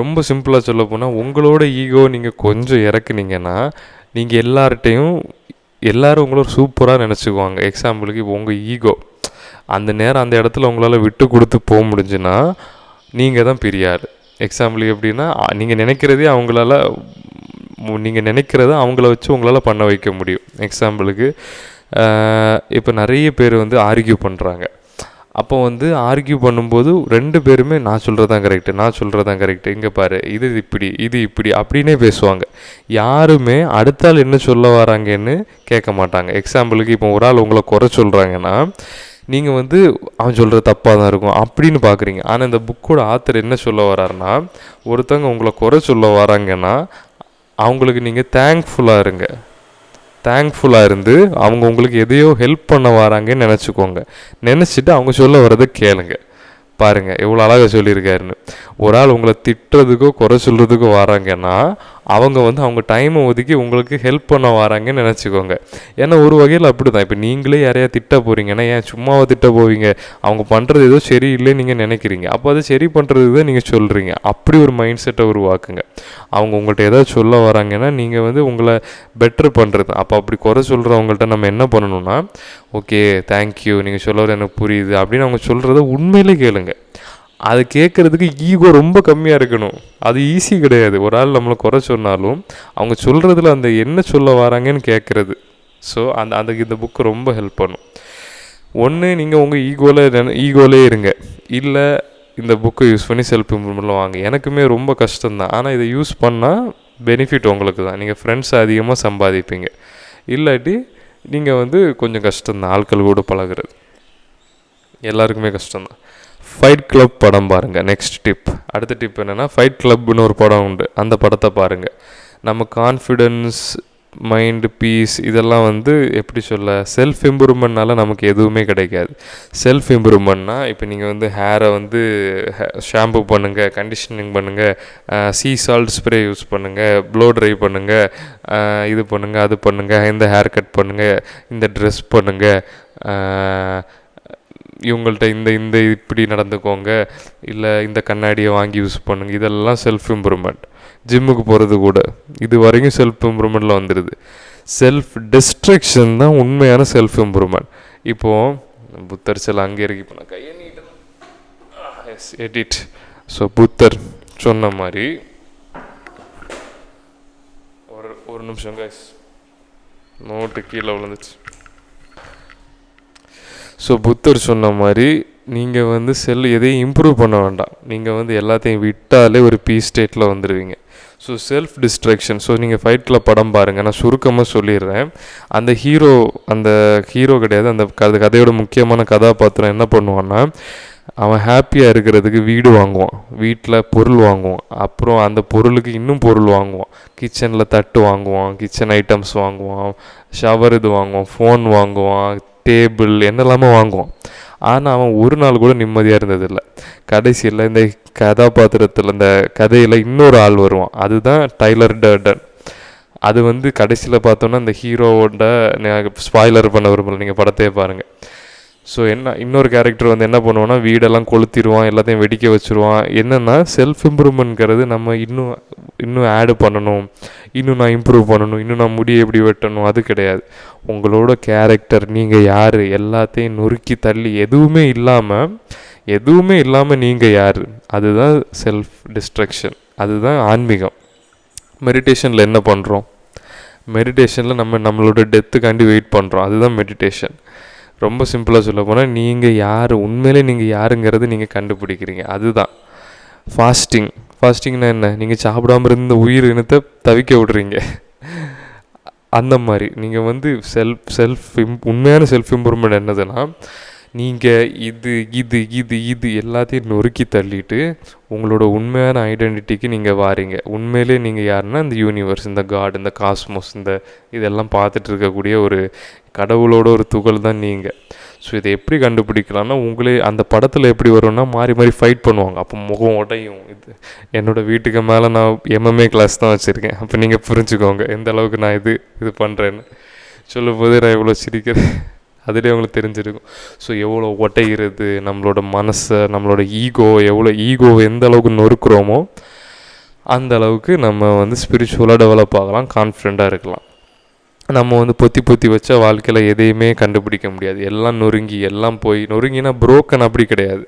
ரொம்ப சிம்பிளாக சொல்ல போனால், உங்களோட ஈகோ நீங்கள் கொஞ்சம் இறக்குனீங்கன்னா நீங்கள் எல்லோரும் உங்கள சூப்பராக நினச்சிக்குவாங்க. எக்ஸாம்பிளுக்கு இப்போ உங்கள் ஈகோ அந்த நேரம் அந்த இடத்துல உங்களால் விட்டு கொடுத்து போக முடிஞ்சுன்னா நீங்கள் தான் பெரியார். எக்ஸாம்பிளுக்கு எப்படின்னா, நீங்கள் நினைக்கிறத அவங்கள வச்சு உங்களால் பண்ண வைக்க முடியும். எக்ஸாம்பிளுக்கு இப்போ நிறைய பேர் வந்து ஆர்கியூ பண்ணுறாங்க. அப்போ வந்து ஆர்கியூ பண்ணும்போது 2 பேருமே நான் சொல்கிறது தான் கரெக்டு, இங்கே பாரு இது இப்படி அப்படின்னே பேசுவாங்க. யாருமே அடுத்த ஆள் என்ன சொல்ல வராங்கன்னு கேட்க மாட்டாங்க. எக்ஸாம்பிளுக்கு இப்போ ஒரு ஆள் உங்களை குறை சொல்கிறாங்கன்னா நீங்கள் வந்து அவன் சொல்கிறது தப்பாக தான் இருக்கும் அப்படின்னு பார்க்குறீங்க. ஆனால் இந்த புக்கோட ஆத்தர் என்ன சொல்ல வர்றாருன்னா, ஒருத்தவங்க உங்களை குறை சொல்ல வராங்கன்னா அவங்களுக்கு நீங்கள் தேங்க்ஃபுல்லாக இருந்து அவங்க உங்களுக்கு எதையோ ஹெல்ப் பண்ண வராங்கன்னு நினச்சிக்கோங்க. நினச்சிட்டு அவங்க சொல்ல வர்றதை கேளுங்க. பாருங்கள் எவ்வளோ அழகாக சொல்லியிருக்காருன்னு. ஒரு ஆள் உங்களை திட்டுறதுக்கோ குறை சொல்கிறதுக்கோ வராங்கன்னா அவங்க வந்து அவங்க டைமை ஒதுக்கி உங்களுக்கு ஹெல்ப் பண்ண வராங்கன்னு நினச்சிக்கோங்க. ஏன்னா ஒரு வகையில் அப்படி தான். இப்போ நீங்களே யாரையா திட்ட போகிறீங்கன்னா ஏன் சும்மாவை திட்ட போவீங்க? அவங்க பண்ணுறது ஏதோ சரியில்லைன்னு நீங்கள் நினைக்கிறீங்க. அப்போ அதை சரி பண்ணுறதுக்கு தான் நீங்கள் சொல்கிறீங்க. அப்படி ஒரு மைண்ட் செட்டை உருவாக்குங்க. அவங்க உங்கள்கிட்ட ஏதாவது சொல்ல வராங்கன்னா நீங்கள் வந்து உங்களை பெட்டர் பண்ணுறது. அப்போ அப்படி குறை சொல்கிறவங்கள்ட்ட நம்ம என்ன பண்ணணும்னா, ஓகே தேங்க்யூ, நீங்கள் சொல்ல எனக்கு புரியுது அப்படின்னு அவங்க சொல்கிறத உண்மையிலே கேளுங்க. அது கேட்குறதுக்கு ஈகோ ரொம்ப கம்மியாக இருக்கணும். அது ஈஸி கிடையாது. ஒரு ஆள் நம்மளை குறை சொன்னாலும் அவங்க சொல்கிறதுல அந்த என்ன சொல்ல வராங்கன்னு கேட்குறது. ஸோ அதுக்கு இந்த புக்கு ரொம்ப ஹெல்ப் பண்ணும். ஒன்று நீங்கள் உங்கள் ஈகோலே இருங்க, இல்லை இந்த புக்கை யூஸ் பண்ணி செல்ஃப் இம்ப்ரூவ்மெண்ட்டில் வாங்க. எனக்குமே ரொம்ப கஷ்டம்தான். ஆனால் இதை யூஸ் பண்ணால் பெனிஃபிட் உங்களுக்கு தான். நீங்கள் ஃப்ரெண்ட்ஸ் அதிகமாக சம்பாதிப்பீங்க. இல்லாட்டி நீங்கள் வந்து கொஞ்சம் கஷ்டம்தான் ஆட்கள் கூட பழகிறது. எல்லாருக்குமே கஷ்டம்தான். ஃபைட் கிளப் படம் பாருங்கள். Next tip. அடுத்த டிப் என்னென்னா, ஃபைட் கிளப்னு ஒரு படம் உண்டு. அந்த படத்தை பாருங்கள். நம்ம கான்ஃபிடென்ஸ், மைண்டு, பீஸ் இதெல்லாம் வந்து எப்படி சொல்ல, செல்ஃப் இம்ப்ரூவ்மெண்ட்னால நமக்கு எதுவுமே கிடைக்காது. செல்ஃப் இம்ப்ரூவ்மெண்ட்னால் இப்போ நீங்கள் வந்து ஹேரை வந்து ஷாம்பு பண்ணுங்கள், கண்டிஷனிங் பண்ணுங்கள், சீ சால்ட் ஸ்ப்ரே யூஸ் பண்ணுங்கள், ப்ளோ ட்ரை பண்ணுங்கள், இது பண்ணுங்கள், அது பண்ணுங்கள், இந்த ஹேர் கட் பண்ணுங்கள், இந்த ட்ரெஸ் பண்ணுங்கள், இவங்கள்ட்ட இந்த இப்படி நடந்துக்கோங்க, இல்லை இந்த கண்ணாடியை வாங்கி யூஸ் பண்ணுங்கள். இதெல்லாம் செல்ஃப் இம்ப்ரூவ்மெண்ட். ஜிம்முக்கு போகிறது கூட இது வரைக்கும் செல்ஃப் இம்ப்ரூவ்மெண்ட்டில் வந்துடுது. செல்ஃப் டிஸ்ட்ரக்ஷன் தான் உண்மையான செல்ஃப் இம்ப்ரூவ்மெண்ட். இப்போது புத்தர் சில அங்கே இருக்கு. இப்போ நான் கையை எடிட். ஸோ புத்தர் சொன்ன மாதிரி ஒரு நிமிஷம் கைஸ், நோட்டு கீழே விழுந்துச்சு. ஸோ புத்தர் சொன்ன மாதிரி நீங்கள் வந்து எதையும் இம்ப்ரூவ் பண்ண வேண்டாம். நீங்கள் வந்து எல்லாத்தையும் விட்டாலே ஒரு பீஸ் ஸ்டேட்டில் வந்துடுவீங்க. So self distraction. ஸோ நீங்கள் ஃபைட் கிளப் படம் பாருங்கள். நான் சுருக்கமாக சொல்லிடுறேன். அந்த ஹீரோ கிடையாது, அந்த கதையோட முக்கியமான கதாபாத்திரம் என்ன பண்ணுவான்னா, அவன் ஹாப்பியாக இருக்கிறதுக்கு வீடு வாங்குவான், வீட்டில் பொருள் வாங்குவான், அப்புறம் அந்த பொருளுக்கு இன்னும் பொருள் வாங்குவான், கிச்சனில் தட்டு வாங்குவான், கிச்சன் ஐட்டம்ஸ் வாங்குவான், ஷவர் இது வாங்குவான், ஃபோன் வாங்குவான், டேபிள் என்னெல்லாமோ வாங்குவான். ஆனால் அவன் ஒரு நாள் கூட நிம்மதியாக இருந்ததில்லை. கடைசியில் இந்த கதாபாத்திரத்தில் இந்த கதையில் இன்னொரு ஆள் வருவான். அதுதான் டைலர் டர்டன். அது வந்து கடைசியில் பார்த்தோன்னா இந்த ஹீரோவோட ஸ்பாய்லர் பண்ண விரும்பல, நீங்கள் படத்தையே பாருங்கள். ஸோ இன்னொரு கேரக்டர் வந்து என்ன பண்ணுவான்னா, வீடெல்லாம் கொளுத்திடுவான், எல்லாத்தையும் வெடிக்க வச்சுருவான். என்னென்னா செல்ஃப் இம்ப்ரூவ்மெண்ட்ங்கிறது நம்ம இன்னும் ஆடு பண்ணணும், இன்னும் நான் இம்ப்ரூவ் பண்ணணும், இன்னும் நான் முடியை எப்படி வெட்டணும், அது கிடையாது. உங்களோட கேரக்டர், நீங்கள் யார், எல்லாத்தையும் நொறுக்கி தள்ளி எதுவுமே இல்லாமல் நீங்கள் யார், அதுதான் செல்ஃப் டிஸ்ட்ரக்ஷன். அதுதான் ஆன்மீகம். மெடிடேஷனில் என்ன பண்ணுறோம்? மெடிடேஷனில் நம்மளோட டெத்துக்காண்டி வெயிட் பண்ணுறோம். அதுதான் மெடிடேஷன். ரொம்ப சிம்பிளாக சொல்ல போனால் நீங்கள் யார், உண்மையிலே நீங்கள் யாருங்கிறது நீங்கள் கண்டுபிடிக்கிறீங்க. அதுதான் ஃபாஸ்டிங்னா என்ன? நீங்கள் சாப்பிடாமல் இருந்த உயிர் இனத்தை தவிக்க விடுறீங்க. அந்த மாதிரி நீங்கள் வந்து உண்மையான செல்ஃப் இம்ப்ரூவ்மெண்ட் என்னதுன்னா, நீங்கள் இது எல்லாத்தையும் நொறுக்கி தள்ளிட்டு உங்களோட உண்மையான ஐடென்டிட்டிக்கு நீங்கள் வாரீங்க. உண்மையிலே நீங்கள் யாருன்னா இந்த யூனிவர்ஸ், இந்த காட், இந்த காஸ்மோஸ், இதெல்லாம் பார்த்துட்டு இருக்கக்கூடிய ஒரு கடவுளோட ஒரு துகள் தான் நீங்கள். ஸோ இதை எப்படி கண்டுபிடிக்கலாம்னா, உங்களே அந்த படத்தில் எப்படி வரும்னா மாறி மாறி ஃபைட் பண்ணுவாங்க. அப்போ முகம் உடையும். என்னோடய வீட்டுக்கு மேலே நான் MMA கிளாஸ் தான் வச்சுருக்கேன். அப்போ நீங்கள் புரிஞ்சுக்கோங்க எந்த அளவுக்கு நான் இது பண்ணுறேன்னு. சொல்லும் போது நான் எவ்வளோ சிரிக்கிறேன், அதுலேயே உங்களுக்கு தெரிஞ்சிருக்கும். ஸோ எவ்வளோ ஒட்டைகிறது நம்மளோட மனசை, நம்மளோட ஈகோ எந்த அளவுக்கு நொறுக்குறோமோ அந்த அளவுக்கு நம்ம வந்து ஸ்பிரிச்சுவலாக டெவலப் ஆகலாம், கான்ஃபிடெண்ட்டாக இருக்கலாம். நம்ம வந்து பொத்தி பொத்தி வச்சா வாழ்க்கையில் எதையுமே கண்டுபிடிக்க முடியாது. எல்லாம் நொறுங்கி எல்லாம் போய் நொறுங்கினா புரோக்கன் அப்படி கிடையாது.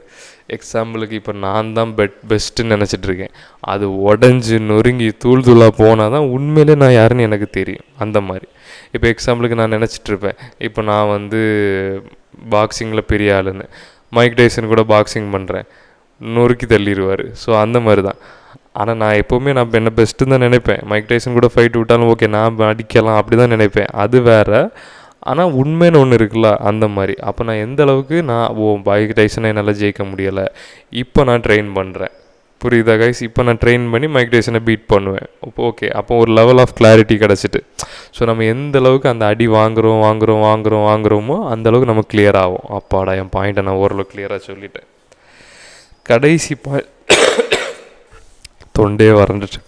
எக்ஸாம்பிளுக்கு இப்போ நான் தான் பெஸ்ட்டுன்னு நினச்சிட்ருக்கேன். அது உடஞ்சி நொறுங்கி தூள் தூளாக போனால் தான் உண்மையிலே நான் யாருன்னு எனக்கு தெரியும். அந்த மாதிரி இப்போ எக்ஸாம்பிளுக்கு நான் நினச்சிட்ருப்பேன், இப்போ நான் வந்து பாக்ஸிங்கில் பெரிய ஆளுன்னு. மைக் டைசன் கூட பாக்ஸிங் பண்ணுறேன், நொறுக்கி தள்ளிடுவார். ஸோ அந்த மாதிரி தான். ஆனால் நான் எப்போவுமே நான் என்ன பெஸ்ட்டுன்னு தான் நினைப்பேன். மைக் டைசன் கூட ஃபைட் விட்டாலும் ஓகே நான் அடிக்கலாம் அப்படி தான் நினைப்பேன். அது வேறு. ஆனால் உண்மைன்னு ஒன்று இருக்குல்ல, அந்த மாதிரி. அப்போ நான் எந்த அளவுக்கு மைக் டைசனை என்னால் ஜெயிக்க முடியலை, இப்போ நான் ட்ரெயின் பண்ணுறேன். புரியுதா கைஸ்? இப்போ நான் ட்ரெயின் பண்ணி மைக் டைசனை பீட் பண்ணுவேன். இப்போ ஓகே, அப்போ ஒரு லெவல் ஆஃப் கிளாரிட்டி கிடச்சிட்டு. ஸோ நம்ம எந்த அளவுக்கு அந்த அடி வாங்குகிறோமோ அந்தளவுக்கு நம்ம கிளியர் ஆகும். அப்பாடா, என் பாயிண்ட்டை நான் ஓரளவுக்கு கிளியராக சொல்லிட்டேன். கடைசி தொண்டே வறண்டுட்டு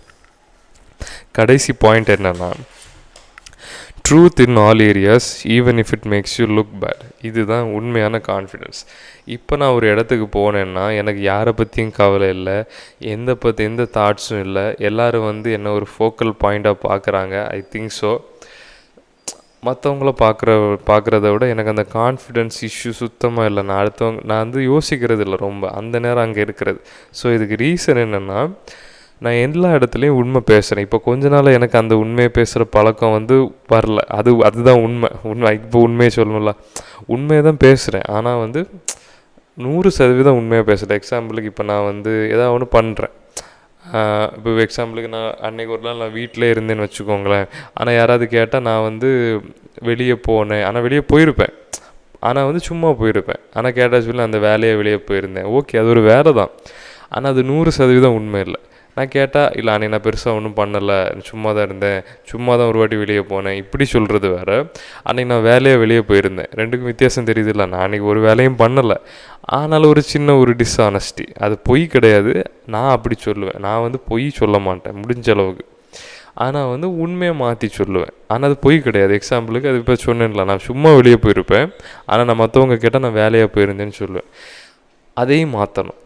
கடைசி பாயிண்ட் என்னன்னா, truth in all areas even if it makes you look bad. இதுதான் உண்மையான கான்ஃபிடென்ஸ். இப்போ நான் ஒரு இடத்துக்கு போனேன்னா எனக்கு யாரை பற்றியும் கவலை இல்லை, எந்த தாட்ஸும் இல்லை. எல்லோரும் வந்து என்ன ஒரு ஃபோக்கல் பாயிண்ட்டாக பார்க்குறாங்க. I think so. மற்றவங்கள பார்க்குறத விட எனக்கு அந்த கான்ஃபிடென்ஸ் இஷ்யூ சுத்தமாக இல்லை. நான் வந்து யோசிக்கிறது இல்லை ரொம்ப அந்த நேரம் அங்கே இருக்கிறது. ஸோ இதுக்கு ரீசன் என்னென்னா, நான் எல்லா இடத்துலையும் உண்மை பேசுகிறேன். இப்போ கொஞ்ச நாள் எனக்கு அந்த உண்மையை பேசுகிற பழக்கம் வந்து வரல. அதுதான் உண்மை. இப்போ உண்மையை சொல்லணும்ல, உண்மையை தான் பேசுகிறேன். ஆனால் வந்து 100% உண்மையாக பேசுகிறேன். எக்ஸாம்பிளுக்கு இப்போ நான் வந்து ஏதாவது ஒன்று பண்ணுறேன். இப்போ எக்ஸாம்பிளுக்கு நான் அன்றைக்கி ஒரு நாள் நான் வீட்டிலே இருந்தேன்னு வச்சுக்கோங்களேன். ஆனால் யாராவது கேட்டால் நான் வந்து வெளியே போனேன், ஆனால் வெளியே போயிருப்பேன், ஆனால் வந்து சும்மா போயிருப்பேன். ஆனால் கேட்டால் சொல்லி அந்த வேலையை வெளியே போயிருந்தேன். ஓகே, அது ஒரு வேலை தான். ஆனால் அது 100% உண்மை இல்லை. நான் கேட்டால் இல்லை அன்றைக்கி நான் பெருசாக ஒன்றும் பண்ணலை, சும்மா தான் இருந்தேன், சும்மா தான் ஒரு வாட்டி வெளியே போனேன், இப்படி சொல்கிறது வேறு. அன்றைக்கி நான் வேலையாக வெளியே போயிருந்தேன். ரெண்டுக்கும் வித்தியாசம் தெரியுது இல்லை? நான் அன்றைக்கி ஒரு வேலையும் பண்ணலை, ஆனாலும் ஒரு சின்ன ஒரு டிஸ்ஆனஸ்டி. அது பொய் கிடையாது, நான் அப்படி சொல்லுவேன். நான் வந்து பொய் சொல்ல மாட்டேன் முடிஞ்ச அளவுக்கு. ஆனால் வந்து உண்மையை மாற்றி சொல்லுவேன். ஆனால் அது பொய் கிடையாது. எக்ஸாம்பிளுக்கு அது இப்போ சொன்னேன்ல, நான் சும்மா வெளியே போயிருப்பேன், ஆனால் நான் மற்றவங்க கேட்டால் நான் வேலையாக போயிருந்தேன்னு சொல்லுவேன். அதையும் மாற்றணும்.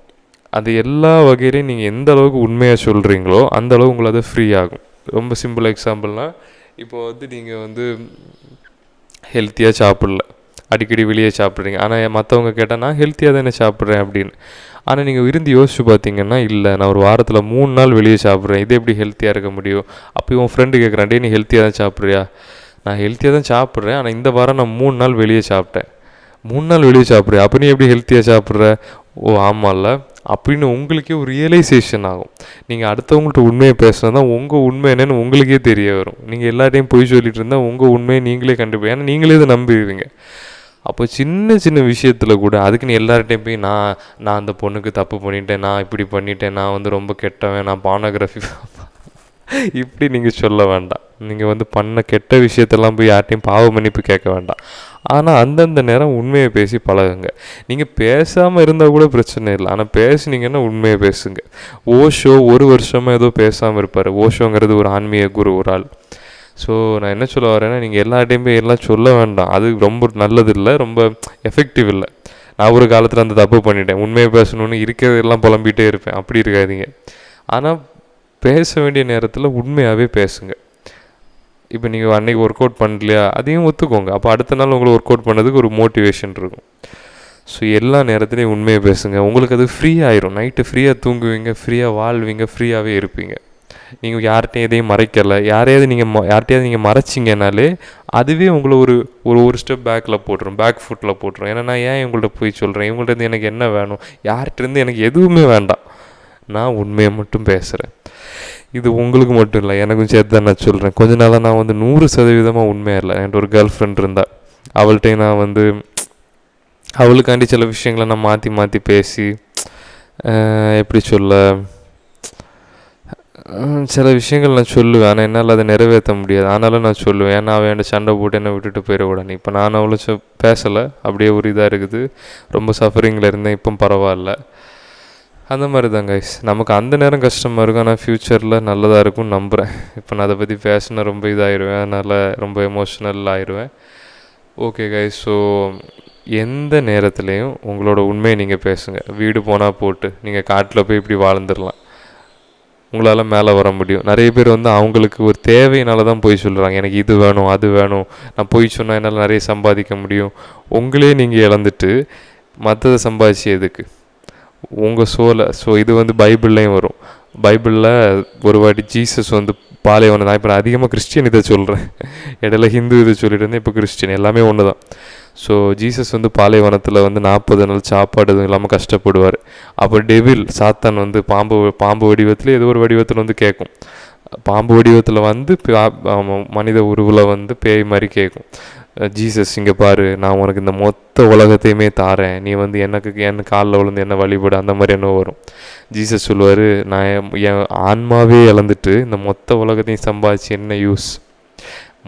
அது எல்லா வகையிலையும் நீங்கள் எந்த அளவுக்கு உண்மையாக சொல்கிறீங்களோ அந்த அளவுக்கு உங்களை அது ஃப்ரீ ஆகும். ரொம்ப சிம்பிள் எக்ஸாம்பிள்னால், இப்போ வந்து நீங்கள் வந்து ஹெல்த்தியாக சாப்பிடல, அடிக்கடி வெளியே சாப்பிட்றீங்க. ஆனால் மற்றவங்க கேட்டால் நான் ஹெல்த்தியாக தானே சாப்பிட்றேன் அப்படின்னு. ஆனால் நீங்கள் இருந்து யோசிச்சு பார்த்தீங்கன்னா, இல்லை நான் ஒரு வாரத்தில் 3 நாள் வெளியே சாப்பிட்றேன், இது எப்படி ஹெல்த்தியாக இருக்க முடியும்? அப்போ உன் ஃப்ரெண்டு கேட்குறான், டே நீ ஹெல்த்தியாக தான் சாப்பிட்றியா? நான் ஹெல்த்தியாக தான் சாப்பிட்றேன், ஆனால் இந்த வாரம் நான் 3 நாள் வெளியே சாப்பிட்டேன். 3 நாள் வெளியே சாப்பிட்றேன், அப்போ நீ எப்படி ஹெல்த்தியாக சாப்பிட்ற? ஓ ஆமாம்ல அப்படின்னு உங்களுக்கே ஒரு ரியலைசேஷன் ஆகும். நீங்கள் அடுத்தவங்கள்ட்ட உண்மையை பேசுனா தான் உங்கள் உண்மை என்னென்னு உங்களுக்கே தெரிய வரும். நீங்கள் எல்லாத்தையும் பொய் சொல்லிட்டு இருந்தால் உங்கள் உண்மையை நீங்களே கண்டுபிடி, ஏன்னா நீங்களே இதை நம்பிடுவீங்க. அப்போ சின்ன சின்ன விஷயத்தில் கூட அதுக்குன்னு எல்லார்ட்டையும் போய் நான் அந்த பொண்ணுக்கு தப்பு பண்ணிட்டேன், நான் இப்படி பண்ணிட்டேன், நான் வந்து ரொம்ப கெட்டவன், நான் பானோகிராஃபி இப்படி நீங்கள் சொல்ல வேண்டாம். நீங்கள் வந்து பண்ண கெட்ட விஷயத்தெல்லாம் போய் யார்ட்டையும் பாவ மன்னிப்பு கேட்க வேண்டாம். ஆனால் அந்தந்த நேரம் உண்மையை பேசி பழகுங்க. நீங்கள் பேசாமல் இருந்தால் கூட பிரச்சனை இல்லை, ஆனால் பேசுனீங்கன்னா உண்மையை பேசுங்க. ஓஷோ 1 வருஷமாக ஏதோ பேசாமல் இருப்பார். ஓஷோங்கிறது ஒரு ஆன்மீக குரு, ஒரு ஆள். ஸோ நான் என்ன சொல்ல வரேன்னா, நீங்கள் எல்லார்ட்டையும் போய் எல்லாம் சொல்ல வேண்டாம். அது ரொம்ப நல்லது இல்லை, ரொம்ப எஃபெக்டிவ் இல்லை. நான் ஒரு காலத்தில் அந்த தப்பு பண்ணிட்டேன், உண்மையை பேசணுன்னு இருக்கிறதெல்லாம் புலம்பிகிட்டே இருப்பேன். அப்படி இருக்காதீங்க. ஆனால் பேச வேண்டிய நேரத்தில் உண்மையாகவே பேசுங்க. இப்போ நீங்கள் அன்றைக்கி ஒர்க் அவுட் பண்ணலையா, அதையும் ஒத்துக்கோங்க. அப்போ அடுத்த நாள் உங்களை ஒர்க் அவுட் பண்ணதுக்கு ஒரு மோட்டிவேஷன் இருக்கும். ஸோ எல்லா நேரத்துலையும் உண்மையை பேசுங்க. உங்களுக்கு அது ஃப்ரீ ஆயிரும். நைட்டு ஃப்ரீயாக தூங்குவீங்க, ஃப்ரீயாக வாழ்வீங்க, ஃப்ரீயாகவே இருப்பீங்க. நீங்கள் யார்கிட்டையும் எதையும் மறைக்கலை. யார்கிட்டையாவது நீங்கள் மறைச்சிங்கனாலே அதுவே உங்களை ஒரு ஸ்டெப் பேக் ஃபுட்டில் போட்டுரும். ஏன்னா நான் ஏன் இவங்கள்ட்ட போய் சொல்கிறேன், இவங்கள்ட்ட எனக்கு என்ன வேணும், யார்கிட்டேருந்து எனக்கு எதுவுமே வேண்டாம், நான் உண்மையை மட்டும் பேசுகிறேன். இது உங்களுக்கு மட்டும் இல்லை, எனக்கும் சேர்த்து தான் நான் சொல்கிறேன். கொஞ்ச நாளாக நான் வந்து 100% உண்மையாக இல்லை. என்கிட்ட ஒரு கேர்ள் ஃப்ரெண்ட் இருந்தால், அவள்கிட்ட நான் வந்து அவளுக்காண்டி சில விஷயங்களை நான் மாற்றி பேசி எப்படி சொல்ல, சில விஷயங்கள் நான் சொல்லுவேன். ஆனால் என்னால் அதை நிறைவேற்ற முடியாது. ஆனாலும் நான் சொல்லுவேன். ஏன்னா அவன் என்கிட்ட சண்டை போட்டு என்னை விட்டுட்டு போயிடக்கூடாது. இப்போ நான் அவ்வளோ பேசலை, அப்படியே ஒரு இதாக இருக்குது. ரொம்ப சஃபரிங்கில் இருந்தேன், இப்போ பரவாயில்ல. அந்த மாதிரி தான் கைஸ். நமக்கு அந்த நேரம் கஷ்டமாக இருக்கும், ஆனால் ஃப்யூச்சரில் நல்லதாக இருக்கும்னு நம்புகிறேன். இப்போ நான் அதை பற்றி பேசினா ரொம்ப இதாகிடுவேன், அதனால் ரொம்ப எமோஷ்னல் ஆயிடுவேன். ஓகே கைஸ், ஸோ எந்த நேரத்துலையும் உங்களோட உண்மையை நீங்கள் பேசுங்க. வீடு போனால் போட்டு நீங்கள் காட்டில் போய் இப்படி வாழ்ந்துடலாம். உங்களால் மேலே வர முடியும். நிறைய பேர் வந்து அவங்களுக்கு ஒரு தேவையினால தான் போய் சொல்கிறாங்க, எனக்கு இது வேணும் அது வேணும், நான் போய் சொன்னால் என்னால் நிறைய சம்பாதிக்க முடியும். உங்களே நீங்கள் இழந்துட்டு மற்றதை சம்பாதிச்சு எதுக்கு உங்கள் சோலை? ஸோ இது வந்து பைபிள்லேயும் வரும். பைபிளில் ஒரு வாட்டி ஜீசஸ் வந்து பாலைவனம் தான். இப்போ நான் அதிகமாக கிறிஸ்டியன் இதை சொல்கிறேன், இடையில ஹிந்து இதை சொல்லிட்டு இருந்தேன், இப்போ கிறிஸ்டியன், எல்லாமே ஒன்று தான். ஸோ ஜீசஸ் வந்து பாலைவனத்தில் வந்து 40 நாள் சாப்பாடு எதுவும் இல்லாமல் கஷ்டப்படுவார். அப்போ டெவில் சாத்தான் வந்து பாம்பு வடிவத்தில் ஏதோ ஒரு வடிவத்தில் வந்து கேட்கும். பாம்பு வடிவத்தில் வந்து மனித உருவில் வந்து பேய் மாதிரி கேட்கும், ஜீசஸ் இங்கே பாரு, நான் உனக்கு இந்த மொத்த உலகத்தையுமே தாரேன், நீ வந்து என் காலில் விழுந்து என்ன வழிபடு, அந்த மாதிரி என்ன வரும். ஜீசஸ் சொல்லுவார், நான் என் ஆன்மாவே இழந்துட்டு இந்த மொத்த உலகத்தையும் சம்பாதிச்சு என்ன யூஸ்?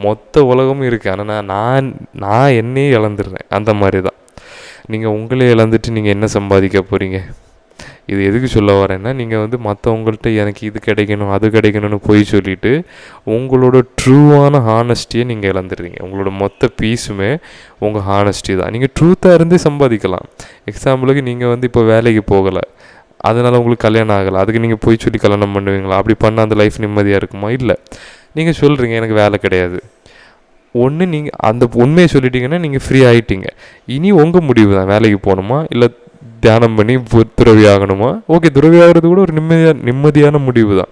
மொத்த உலகமும் இருக்குது, ஆனால் நான் என்னையே இழந்துடுறேன். அந்த மாதிரி தான் நீங்கள் உங்களே இழந்துட்டு நீங்கள் என்ன சம்பாதிக்க போகிறீங்க? இது எதுக்கு சொல்ல வரேன்னா, நீங்கள் வந்து மற்றவங்கள்ட்ட எனக்கு இது கிடைக்கணும் அது கிடைக்கணும்னு போய் சொல்லிவிட்டு உங்களோட ட்ரூவான ஹானஸ்டியை நீங்கள் இழந்துடுறீங்க. உங்களோட மொத்த பீஸுமே உங்கள் ஹானஸ்டி தான். நீங்கள் ட்ரூத்தாக இருந்தே சம்பாதிக்கலாம். எக்ஸாம்பிளுக்கு நீங்கள் வந்து இப்போ வேலைக்கு போகலை, அதனால் உங்களுக்கு கல்யாணம் ஆகலை, அதுக்கு நீங்கள் போய் சொல்லி கல்யாணம் பண்ணுவீங்களா? அப்படி பண்ணால் அந்த லைஃப் நிம்மதியாக இருக்குமா? இல்லை. நீங்கள் சொல்கிறீங்க எனக்கு வேலை கிடையாது, ஒன்று நீங்கள் அந்த உண்மையை சொல்லிட்டீங்கன்னா நீங்கள் ஃப்ரீ ஆகிட்டீங்க. இனி உங்கள் முடிவு தான், வேலைக்கு போகணுமா இல்லை தியானம் பண்ணி துறவி ஆகணுமா? ஓகே, துறவி ஆகிறது கூட ஒரு நிம்மதியான முடிவு தான்.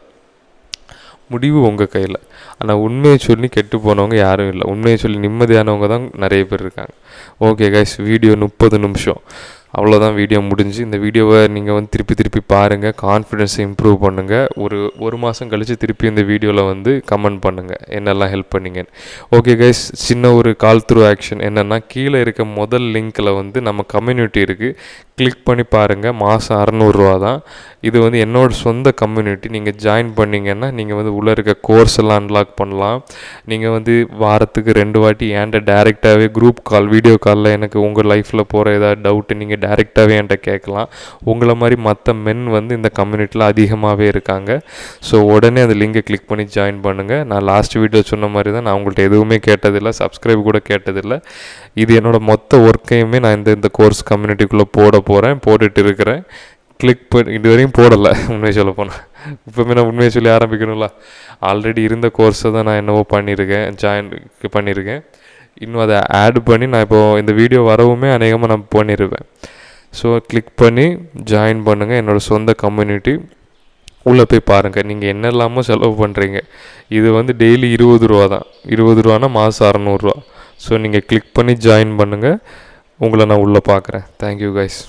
முடிவு உங்கள் கையில். ஆனால் உண்மையை சொல்லி கெட்டு போனவங்க யாரும் இல்லை, உண்மையை சொல்லி நிம்மதியானவங்க தான் நிறைய பேர் இருக்காங்க. ஓகே கைஸ், வீடியோ 30 நிமிஷம், அவ்வளோதான். வீடியோ முடிஞ்சு. இந்த வீடியோவை நீங்கள் வந்து திருப்பி பாருங்கள், கான்ஃபிடென்ஸை இம்ப்ரூவ் பண்ணுங்கள். ஒரு மாதம் கழித்து திருப்பி இந்த வீடியோவில் வந்து கமெண்ட் பண்ணுங்கள் என்னெல்லாம் ஹெல்ப் பண்ணிங்கன்னு. ஓகே கைஸ், சின்ன ஒரு கால் த்ரூ ஆக்ஷன் என்னென்னா, கீழே இருக்க முதல் லிங்க்கில் வந்து நம்ம கம்யூனிட்டி இருக்குது, கிளிக் பண்ணி பாருங்கள். மாதம் 600 தான். இது வந்து என்னோட சொந்த கம்யூனிட்டி. நீங்கள் ஜாயின் பண்ணிங்கன்னா நீங்கள் வந்து உள்ளே இருக்க கோர்ஸ் எல்லாம் அன்லாக் பண்ணலாம். நீங்கள் வந்து வாரத்துக்கு 2 வாட்டி என்கிட்ட டேரெக்டாகவே குரூப் கால், வீடியோ காலில் எனக்கு உங்கள் லைஃப்பில் போகிற ஏதாவது டவுட்டு நீங்கள் டேரெக்டாகவே என்கிட்ட கேட்கலாம். உங்களை மாதிரி மற்ற மென் வந்து இந்த கம்யூனிட்டியில் அதிகமாகவே இருக்காங்க. ஸோ உடனே அந்த லிங்கை கிளிக் பண்ணி ஜாயின் பண்ணுங்கள். நான் லாஸ்ட் வீடியோ சொன்ன மாதிரி தான், நான் உங்கள்கிட்ட எதுவுமே கேட்டதில்லை, சப்ஸ்கிரைப் கூட கேட்டதில்லை. இது என்னோடய மொத்த ஒர்க்கையுமே நான் இந்த கோர்ஸ் கம்யூனிட்டிக்குள்ளே போட்டுட்டு இருக்கிறேன். கிளிக் பண்ணி இது வரையும் போடலை, உண்மையை சொல்ல போனேன். இப்போவுமே நான் உண்மையை சொல்லி ஆரம்பிக்கணும்ல. ஆல்ரெடி இருந்த கோர்ஸை தான் நான் என்னவோ பண்ணியிருக்கேன். இன்னும் அதை ஆட் பண்ணி நான் இப்போது இந்த வீடியோ வரவுமே அநேகமாக நான் பண்ணிடுவேன். ஸோ கிளிக் பண்ணி ஜாயின் பண்ணுங்கள். என்னோடய சொந்த கம்யூனிட்டி உள்ளே போய் பாருங்கள். நீங்கள் என்னெல்லாமோ செலவு பண்ணுறீங்க. இது வந்து டெய்லி 20 ரூபா தான். 20 ரூபானா மாதம் 600 ரூபா. ஸோ நீங்கள் கிளிக் பண்ணி ஜாயின் பண்ணுங்கள். உங்களை நான் உள்ளே பார்க்குறேன். Thank you guys.